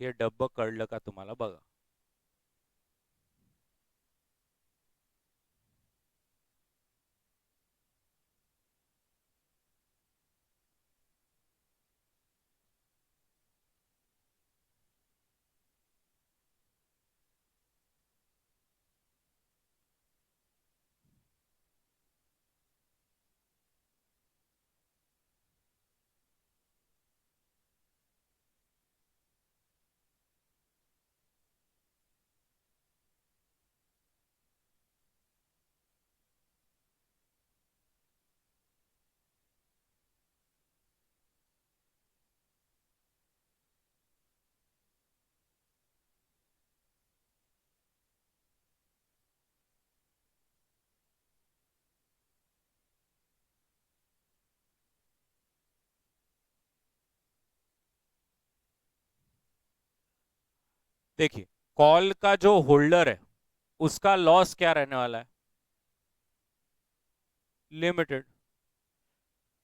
ये डब्बा कळलं का तुम्हाला बघा। देखिए, कॉल का जो होल्डर है उसका लॉस क्या रहने वाला है? लिमिटेड।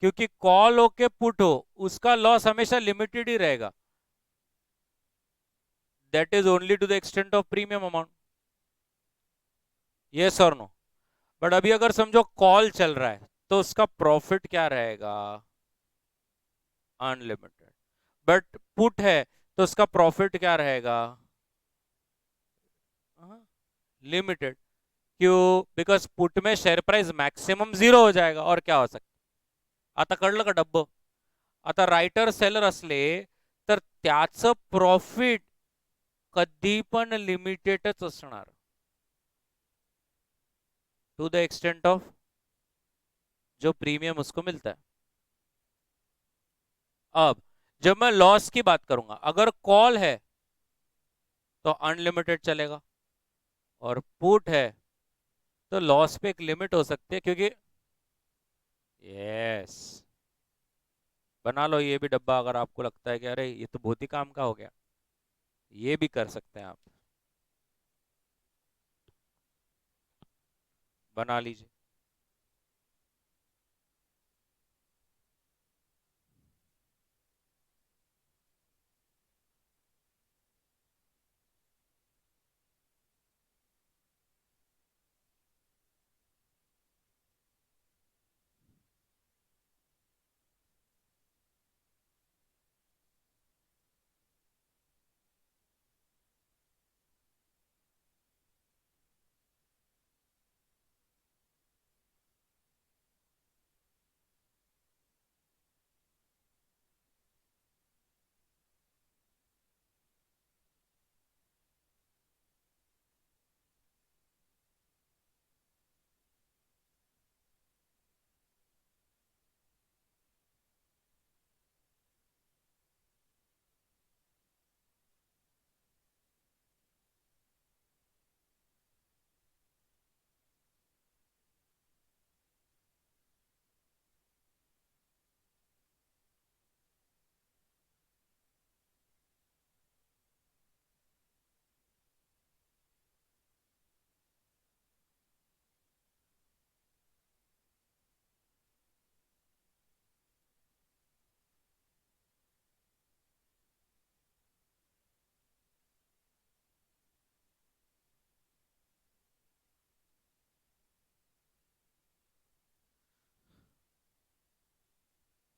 क्योंकि कॉल हो के पुट हो, उसका लॉस हमेशा लिमिटेड ही रहेगा। That is only to the extent of premium amount. Yes और नो? बट अभी अगर समझो कॉल चल रहा है तो उसका प्रॉफिट क्या रहेगा? अनलिमिटेड। बट पुट है तो उसका प्रॉफिट क्या रहेगा? लिमिटेड। क्यों? बिकॉज पुट में शेअर प्राइस मॅक्सिमम 0 हो जाएगा, और क्या हो सकतं? आता कळलं का डब्ब? आता रायटर सेलर असले तर त्याचं प्रॉफिट कधी पण लिमिटेडच असणार, टू द एक्सटेंट ऑफ जो प्रीमियम उसको मिलता है। अब जब मैं लॉस की बात करूंगा, अगर कॉल है तो अनलिमिटेड चलेगा, और पुट है तो लॉस पे एक लिमिट हो सकती है, क्योंकि यस, बना लो ये भी डब्बा अगर आपको लगता है कि अरे ये तो बहुत ही काम का हो गया, ये भी कर सकते हैं आप, बना लीजिए।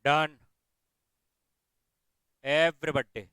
Done. Everybody.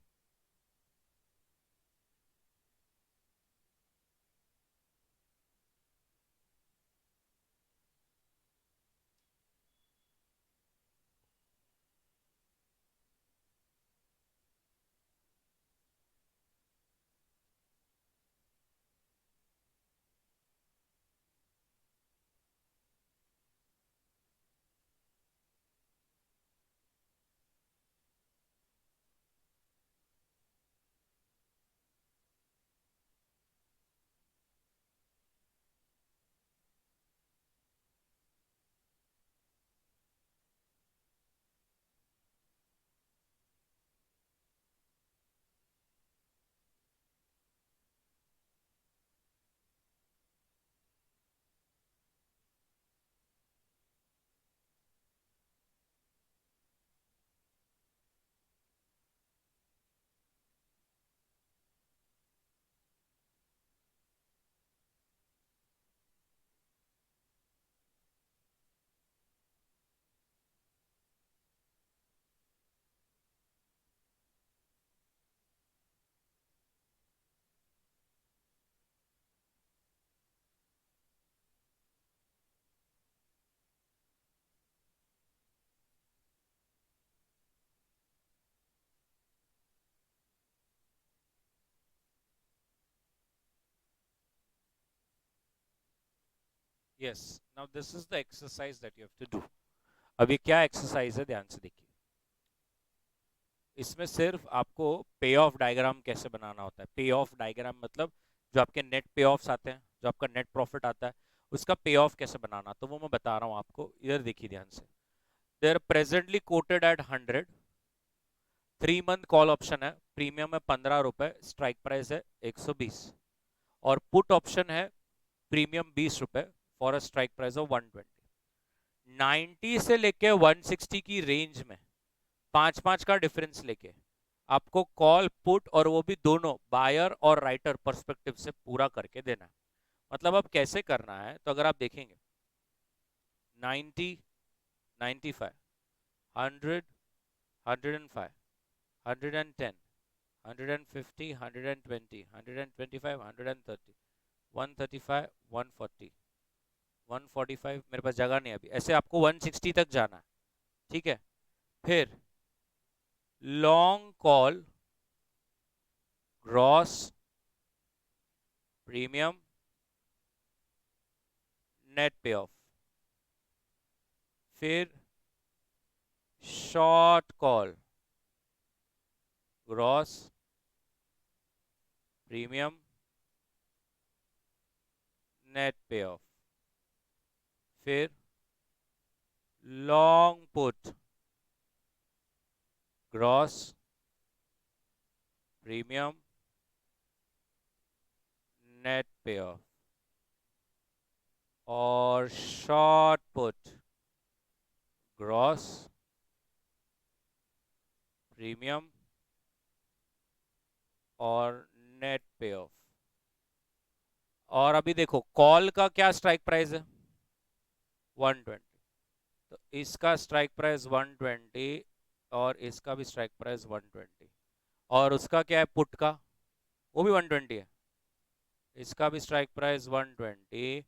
Yes. Now this is the exercise that you have to do. अभी क्या एक्सरसाइज है, ध्यान से देखिए। इसमें सिर्फ आपको पे ऑफ डायग्राम कैसे बनाना होता है। पे ऑफ डायग्राम मतलब जो आपके नेट पे ऑफ्स आते हैं, जो आपका नेट प्रॉफिट आता है, उसका पे ऑफ कैसे बनाना, तो वो मैं बता रहा हूँ आपको। इधर देखिए ध्यान से। They are presently quoted at 100, 3 month call option है, प्रीमियम है 15 रुपए, स्ट्राइक प्राइस है 120। और पुट ऑप्शन है प्रीमियम 20 रुपए for a strike price of 120। 90 से लेके 160 की रेंज में 5-5 का डिफरेंस लेके आपको कॉल पुट और वो भी दोनों बायर और राइटर पर्सपेक्टिव से पूरा करके देना है। मतलब अब कैसे करना है, तो अगर आप देखेंगे 90, 95, 100, 105, 110, 150, 120, 125, 130, 135, 140, 145, मेरे पास जगह नहीं है अभी, ऐसे आपको 160 तक जाना है। ठीक है, फिर long call gross premium net पे ऑफ, फिर short call gross premium net पे ऑफ, फिर long put gross premium net पे ऑफ, और शॉर्ट पुट ग्रॉस प्रीमियम और नेट पे ऑफ। और अभी देखो कॉल का क्या स्ट्राइक प्राइस है, 120, तो इसका स्ट्राइक प्राइस 120 और इसका भी स्ट्राइक प्राइस 120, और उसका क्या है पुट का, वो भी 120 है, इसका भी स्ट्राइक प्राइस 120,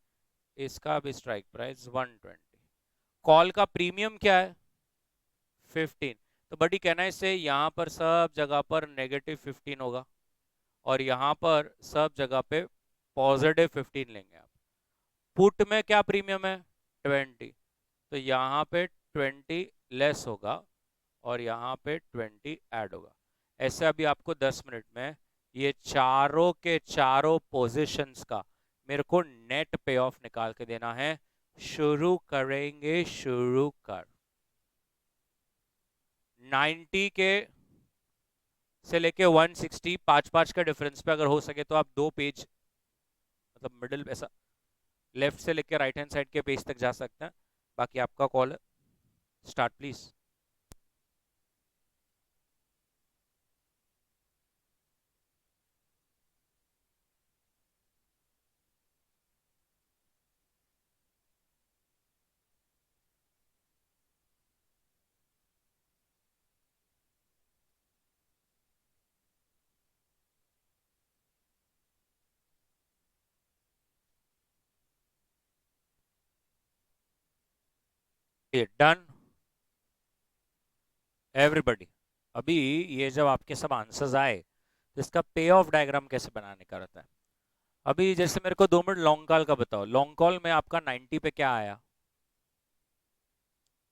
इसका भी स्ट्राइक प्राइस 120। कॉल का प्रीमियम क्या है 15, तो बड़ी कहना है इससे यहाँ पर सब जगह पर -15 होगा और यहाँ पर सब जगह पे +15 लेंगे आप। पुट में क्या प्रीमियम है 20, तो यहाँ पे 20 लेस होगा और यहाँ पे 20 ऐड होगा। ऐसे अभी आपको 10 मिनट में ये चारों के चारों पोजीशंस का मेरे को नेट पे ऑफ निकाल के देना है। शुरू करेंगे, शुरू कर 90 के से लेके 160, 5-5 का डिफरेंस पे अगर हो सके तो आप 2 पेज, मतलब मिडिल ऐसा लेफ्ट से लेके राइट हैंड साइड के पेज तक जा सकते हैं। बाकी आपका कॉल है, स्टार्ट प्लीज। Done everybody. अभी ये जब आपके सब आंसर्स आए तो इसका पे ऑफ डायग्राम कैसे बनाने का रहता है। अभी जैसे मेरे को 2 मिनट लॉन्ग कॉल का बताओ, लॉन्ग कॉल में आपका 90 पे क्या आया,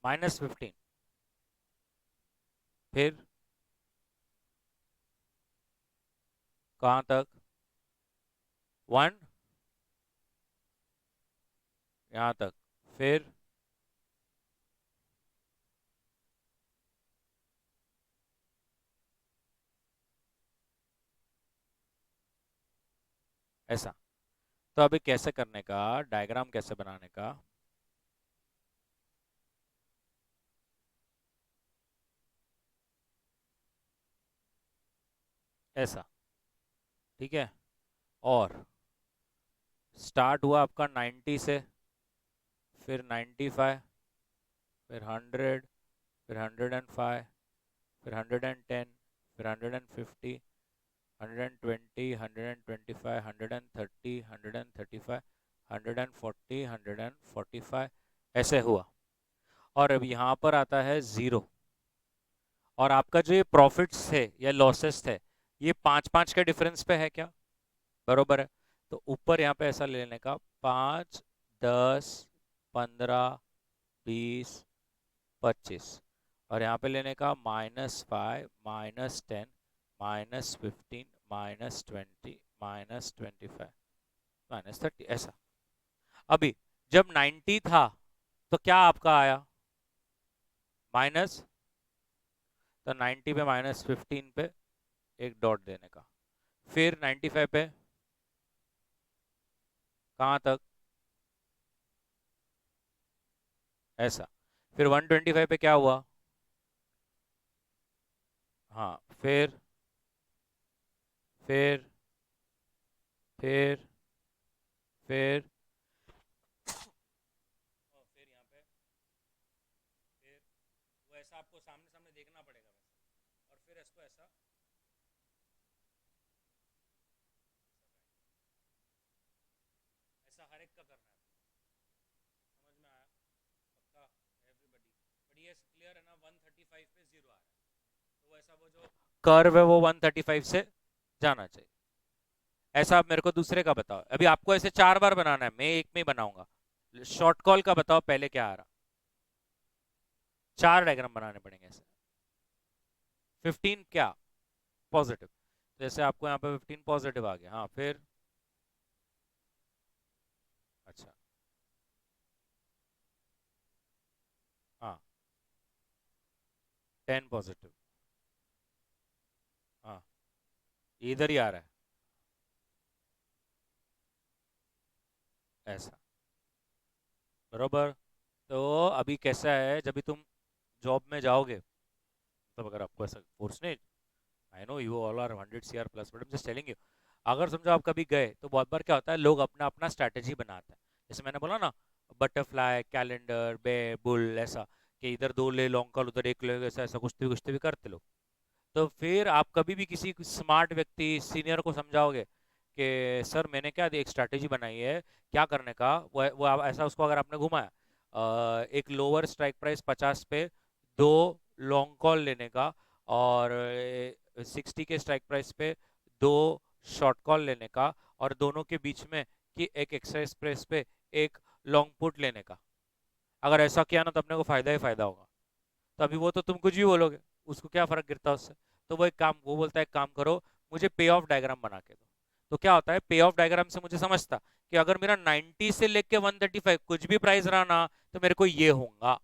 -15, फिर कहां तक 1, यहां तक, फिर ऐसा। तो अभी कैसे करने का, डायग्राम कैसे बनाने का, ऐसा, ठीक है। और स्टार्ट हुआ आपका 90 से, फिर 95, फिर 100, फिर 105, फिर 110, फिर 150, 120, 125, 130, 135, 140, 145, ऐसे हुआ। और अब यहाँ पर आता है 0, और आपका जो ये प्रॉफिट्स थे या लॉसेस थे ये 5-5 के डिफरेंस पे है क्या, बरोबर है। तो ऊपर यहाँ पे ऐसा लेने का 5, 10, 15, 20, 25, और यहाँ पे लेने का -5, -10, -15, -20, -25, -30, ऐसा। अभी जब 90 था तो क्या आपका आया माइनस, तो 90 पे -15 पे एक डॉट देने का, फिर 95 पे कहाँ तक, ऐसा, फिर 125 पे क्या हुआ, हाँ, फिर फिर फिर और फिर यहाँ पे, फिर वो ऐसा आपको सामने सामने देखना पड़ेगा वैसे, और फिर इसको ऐसा, ऐसा हर एक का करना है, समझ में आया, पक्का एवरीबॉडी, बट ये क्लियर है ना, 135 पे जीरो आ रहा है, तो वैसा वो जो कर्व है वो 135 से जाना चाहिए। ऐसा आप मेरे को दूसरे का बताओ, अभी आपको ऐसे 4 बार बनाना है, मैं एक में ही बनाऊंगा। शॉर्ट कॉल का बताओ पहले क्या आ रहा, 4 डायग्राम बनाने पड़ेंगे ऐसे, 15 क्या पॉजिटिव, जैसे आपको यहाँ पे 15 पॉजिटिव आ गया, हाँ, फिर अच्छा, हाँ, 10 पॉजिटिव, हाँ, इधर ही आ रहा है ऐसा, बरोबर। तो अभी कैसा है, जब भी तुम जॉब में जाओगे, मतलब अगर आपको ऐसा फोर्स नहीं, I know you all are 100 CR plus, but I am just telling you, अगर समझो आप कभी गए तो बहुत बार क्या होता है, लोग अपना अपना स्ट्रैटेजी बनाते हैं, जैसे मैंने बोला ना, बटरफ्लाई, कैलेंडर, बे, बुल, ऐसा, कि इधर 2 ले लॉन्ग कॉल, उधर एक ले, ऐसा ऐसा कुछ भी करते लोग। तो फिर आप कभी भी किसी स्मार्ट व्यक्ति सीनियर को समझाओगे कि सर मैंने क्या एक स्ट्रैटेजी बनाई है क्या करने का, वो ऐसा उसको अगर आपने घुमाया, एक लोअर स्ट्राइक प्राइस 50 पे 2 लॉन्ग कॉल लेने का, और 60 के स्ट्राइक प्राइस पे 2 शॉर्ट कॉल लेने का, और दोनों के बीच में कि एक एक्सरसाइज प्राइस पे एक लॉन्ग पुट लेने का, अगर ऐसा किया ना तो अपने को फायदा ही फायदा होगा। तो अभी वो तो तुम कुछ भी बोलोगे, उसको क्या फर्क गिरता है उससे, तो वो एक काम, वो बोलता है एक काम करो, मुझे पे ऑफ डायग्राम बना के दो। तो क्या होता है, पे ऑफ डायग्राम से मुझे समझता कि अगर मेरा 90 से लेके 135 कुछ भी प्राइस रहा ना, तो मेरे को ये होगा,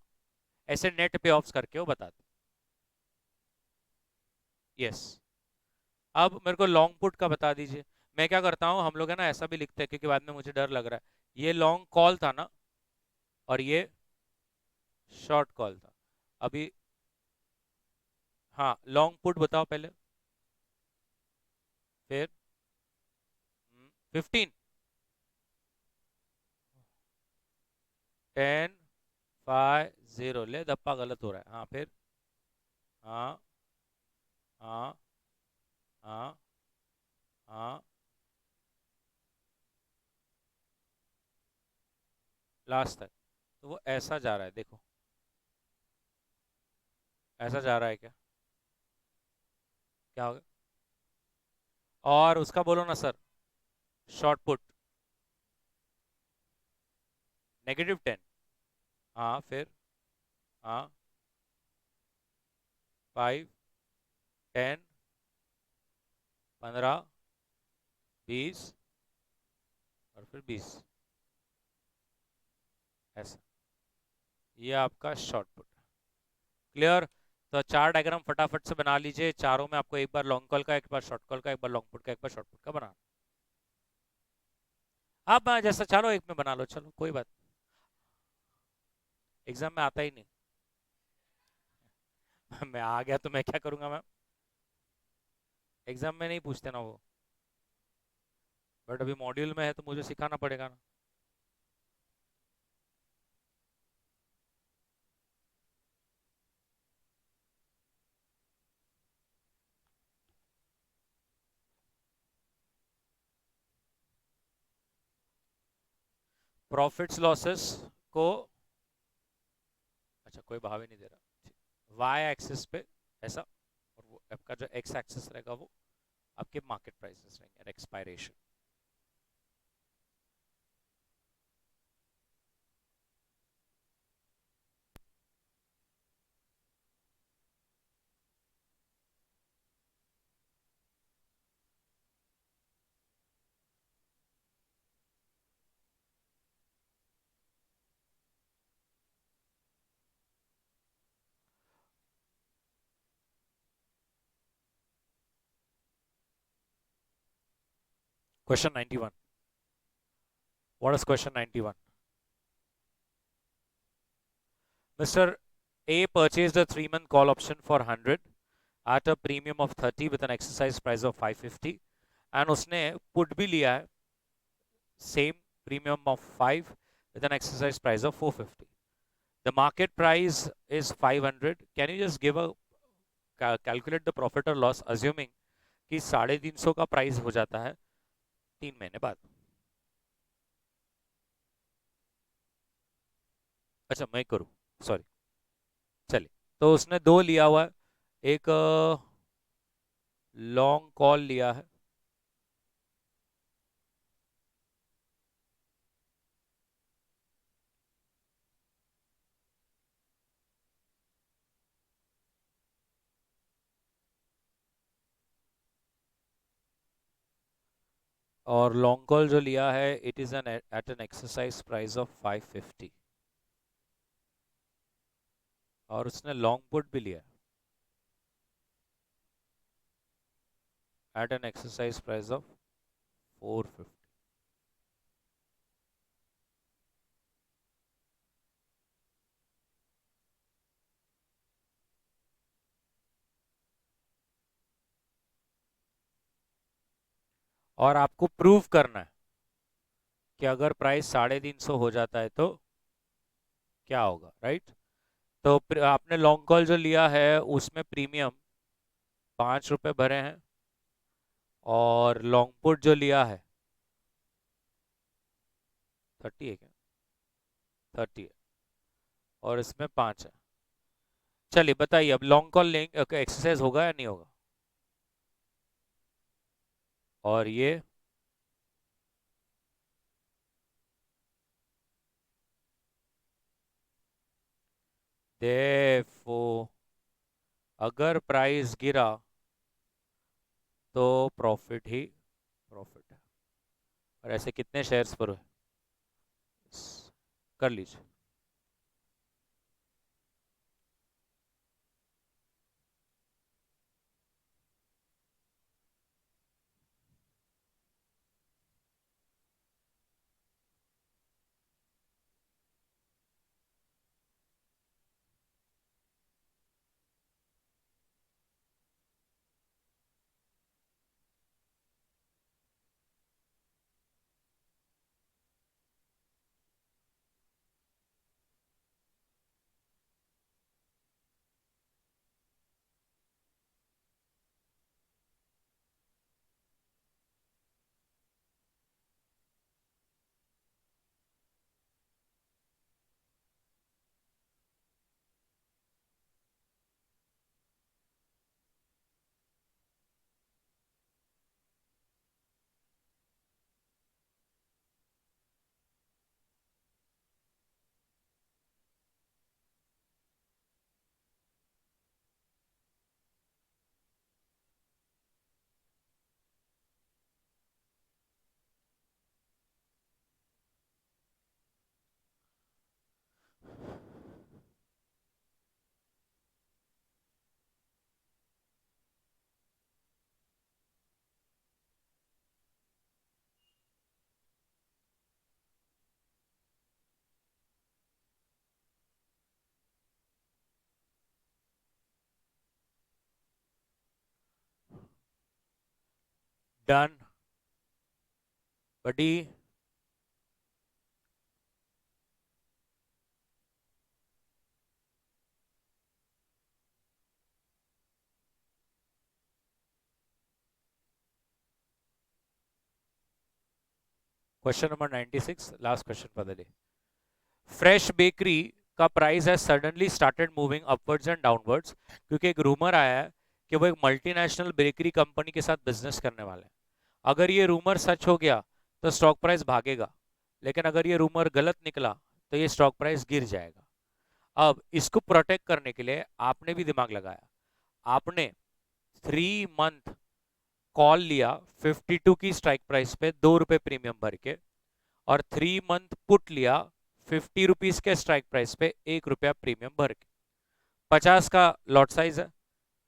ऐसे नेट पे ऑफ्स करके वो बताते। यस, अब मेरे को लॉन्ग पुट का बता दीजिए। मैं क्या करता हूँ, हम लोग है ना ऐसा भी लिखते हैं क्योंकि बाद में मुझे डर लग रहा है, ये लॉन्ग कॉल था ना, और ये शॉर्ट कॉल था, अभी, हाँ, लॉन्ग पुट बताओ पहले, फिर 15, 10, 5, 0 ले, दप्पा गलत हो रहा है, हाँ, फिर, हाँ, हाँ, हाँ, हाँ, लास्ट तक, तो वो ऐसा जा रहा है, देखो, ऐसा जा रहा है क्या, क्या हो गया, और उसका बोलो ना सर, शॉर्ट पुट -10, हाँ, फिर, हाँ, 5, 10, 15, 20, और फिर 20, ऐसा, ये आपका शॉर्ट पुट, क्लियर। तो 4 डायग्राम फटाफट से बना लीजिए, चारों में आपको एक बार लॉन्ग कॉल का, एक बार शॉर्ट कॉल का, एक बार लॉन्ग पुट का, एक बार शॉर्ट पुट का बना, आप जैसा चालो एक में बना लो, चलो कोई बात, एग्जाम में आता ही नहीं। मैं आ गया तो मैं क्या करूंगा मैम, एग्जाम में नहीं पूछते ना वो, बट अभी मॉड्यूल में है तो मुझे सिखाना पड़ेगा ना। प्रॉफिट्स लॉसेस को, अच्छा कोई भाव ही नहीं दे रहा, वाई एक्सिस पे ऐसा, और वो आपका जो एक्स एक्सिस रहेगा वो आपके मार्केट प्राइसेस रहेंगे, expiration. Question 91. What is question 91? Mr. A purchased a 3-month call option for 100 at a premium of 30 with an exercise price of 550 and उसने put भी लिया है same premium of 5 with an exercise price of 450. The market price is 500. Can you just give a calculate the profit or loss assuming कि 350 का price हो जाता है 3 महीने बाद. अच्छा मैं करूँ, सॉरी. चलिए, तो उसने दो लिया हुआ है. एक लॉन्ग कॉल लिया है और लॉन्ग कॉल जो लिया है it is an at an exercise price of 550 और उसने लॉन्ग पुट भी लिया at an exercise price of 450. और आपको प्रूव करना है कि अगर प्राइस 350 हो जाता है तो क्या होगा, राइट? तो आपने लॉन्ग कॉल जो लिया है उसमें प्रीमियम 5 रुपए भरे हैं और लॉन्ग पुट जो लिया है 30 है क्या? 30 है और इसमें 5 है. चलिए बताइए अब लॉन्ग कॉल लेंगे एक्सरसाइज होगा या नहीं होगा? और ये देखो अगर प्राइस गिरा तो प्रॉफिट ही प्रॉफिट है. और ऐसे कितने शेयर्स पर हुए कर लीजिए. Done buddy. Question number 96 last question for the day. Fresh bakery का प्राइस है suddenly started moving upwards and downwards क्योंकि एक रूमर आया है कि वो एक मल्टीनेशनल बेकरी कंपनी के साथ बिजनेस करने वाले हैं. अगर ये रूमर सच हो गया तो स्टॉक प्राइस भागेगा, लेकिन अगर ये रूमर गलत निकला तो ये स्टॉक प्राइस गिर जाएगा. अब इसको प्रोटेक्ट करने के लिए आपने भी दिमाग लगाया. आपने 3 मंथ कॉल लिया 52 की स्ट्राइक प्राइस पे 2 रुपए प्रीमियम भर के और 3 मंथ पुट लिया 50 रुपीज के स्ट्राइक प्राइस पे 1 रुपया प्रीमियम भर के. 50 का लॉट साइज है.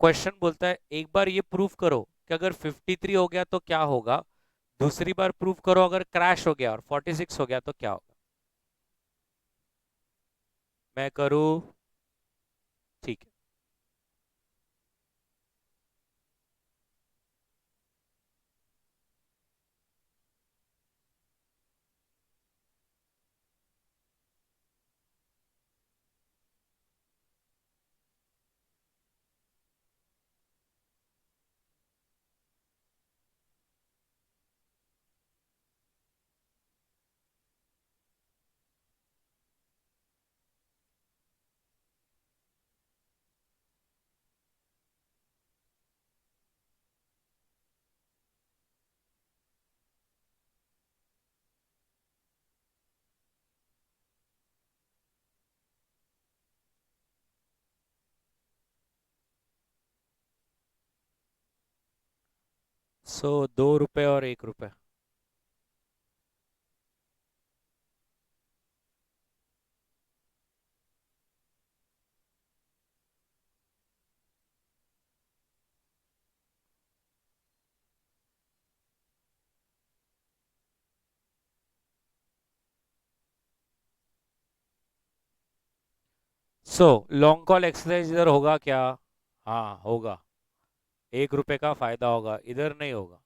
क्वेश्चन बोलता है एक बार ये प्रूफ करो कि अगर 53 हो गया तो क्या होगा, दूसरी बार प्रूव करो, अगर क्रैश हो गया और 46 हो गया तो क्या होगा? मैं करूँ? ठीक है। सो 2 रुपए और 1 रुपए। सो लॉन्ग कॉल एक्सरसाइज इधर होगा क्या? हाँ होगा। 1 रुपए का फायदा होगा, इधर नहीं होगा।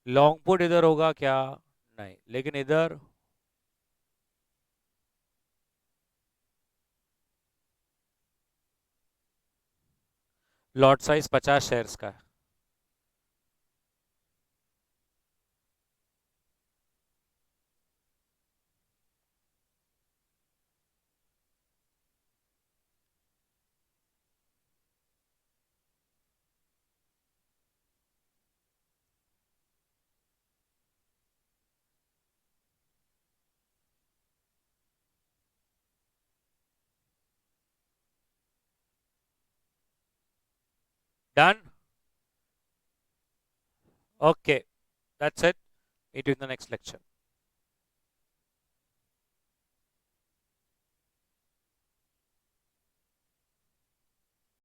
लॉन्ग पुट इधर होगा क्या? नहीं, लेकिन इधर लॉट साइज 50 शेयर्स का है। Done. Okay, that's it. Meet you in the next lecture.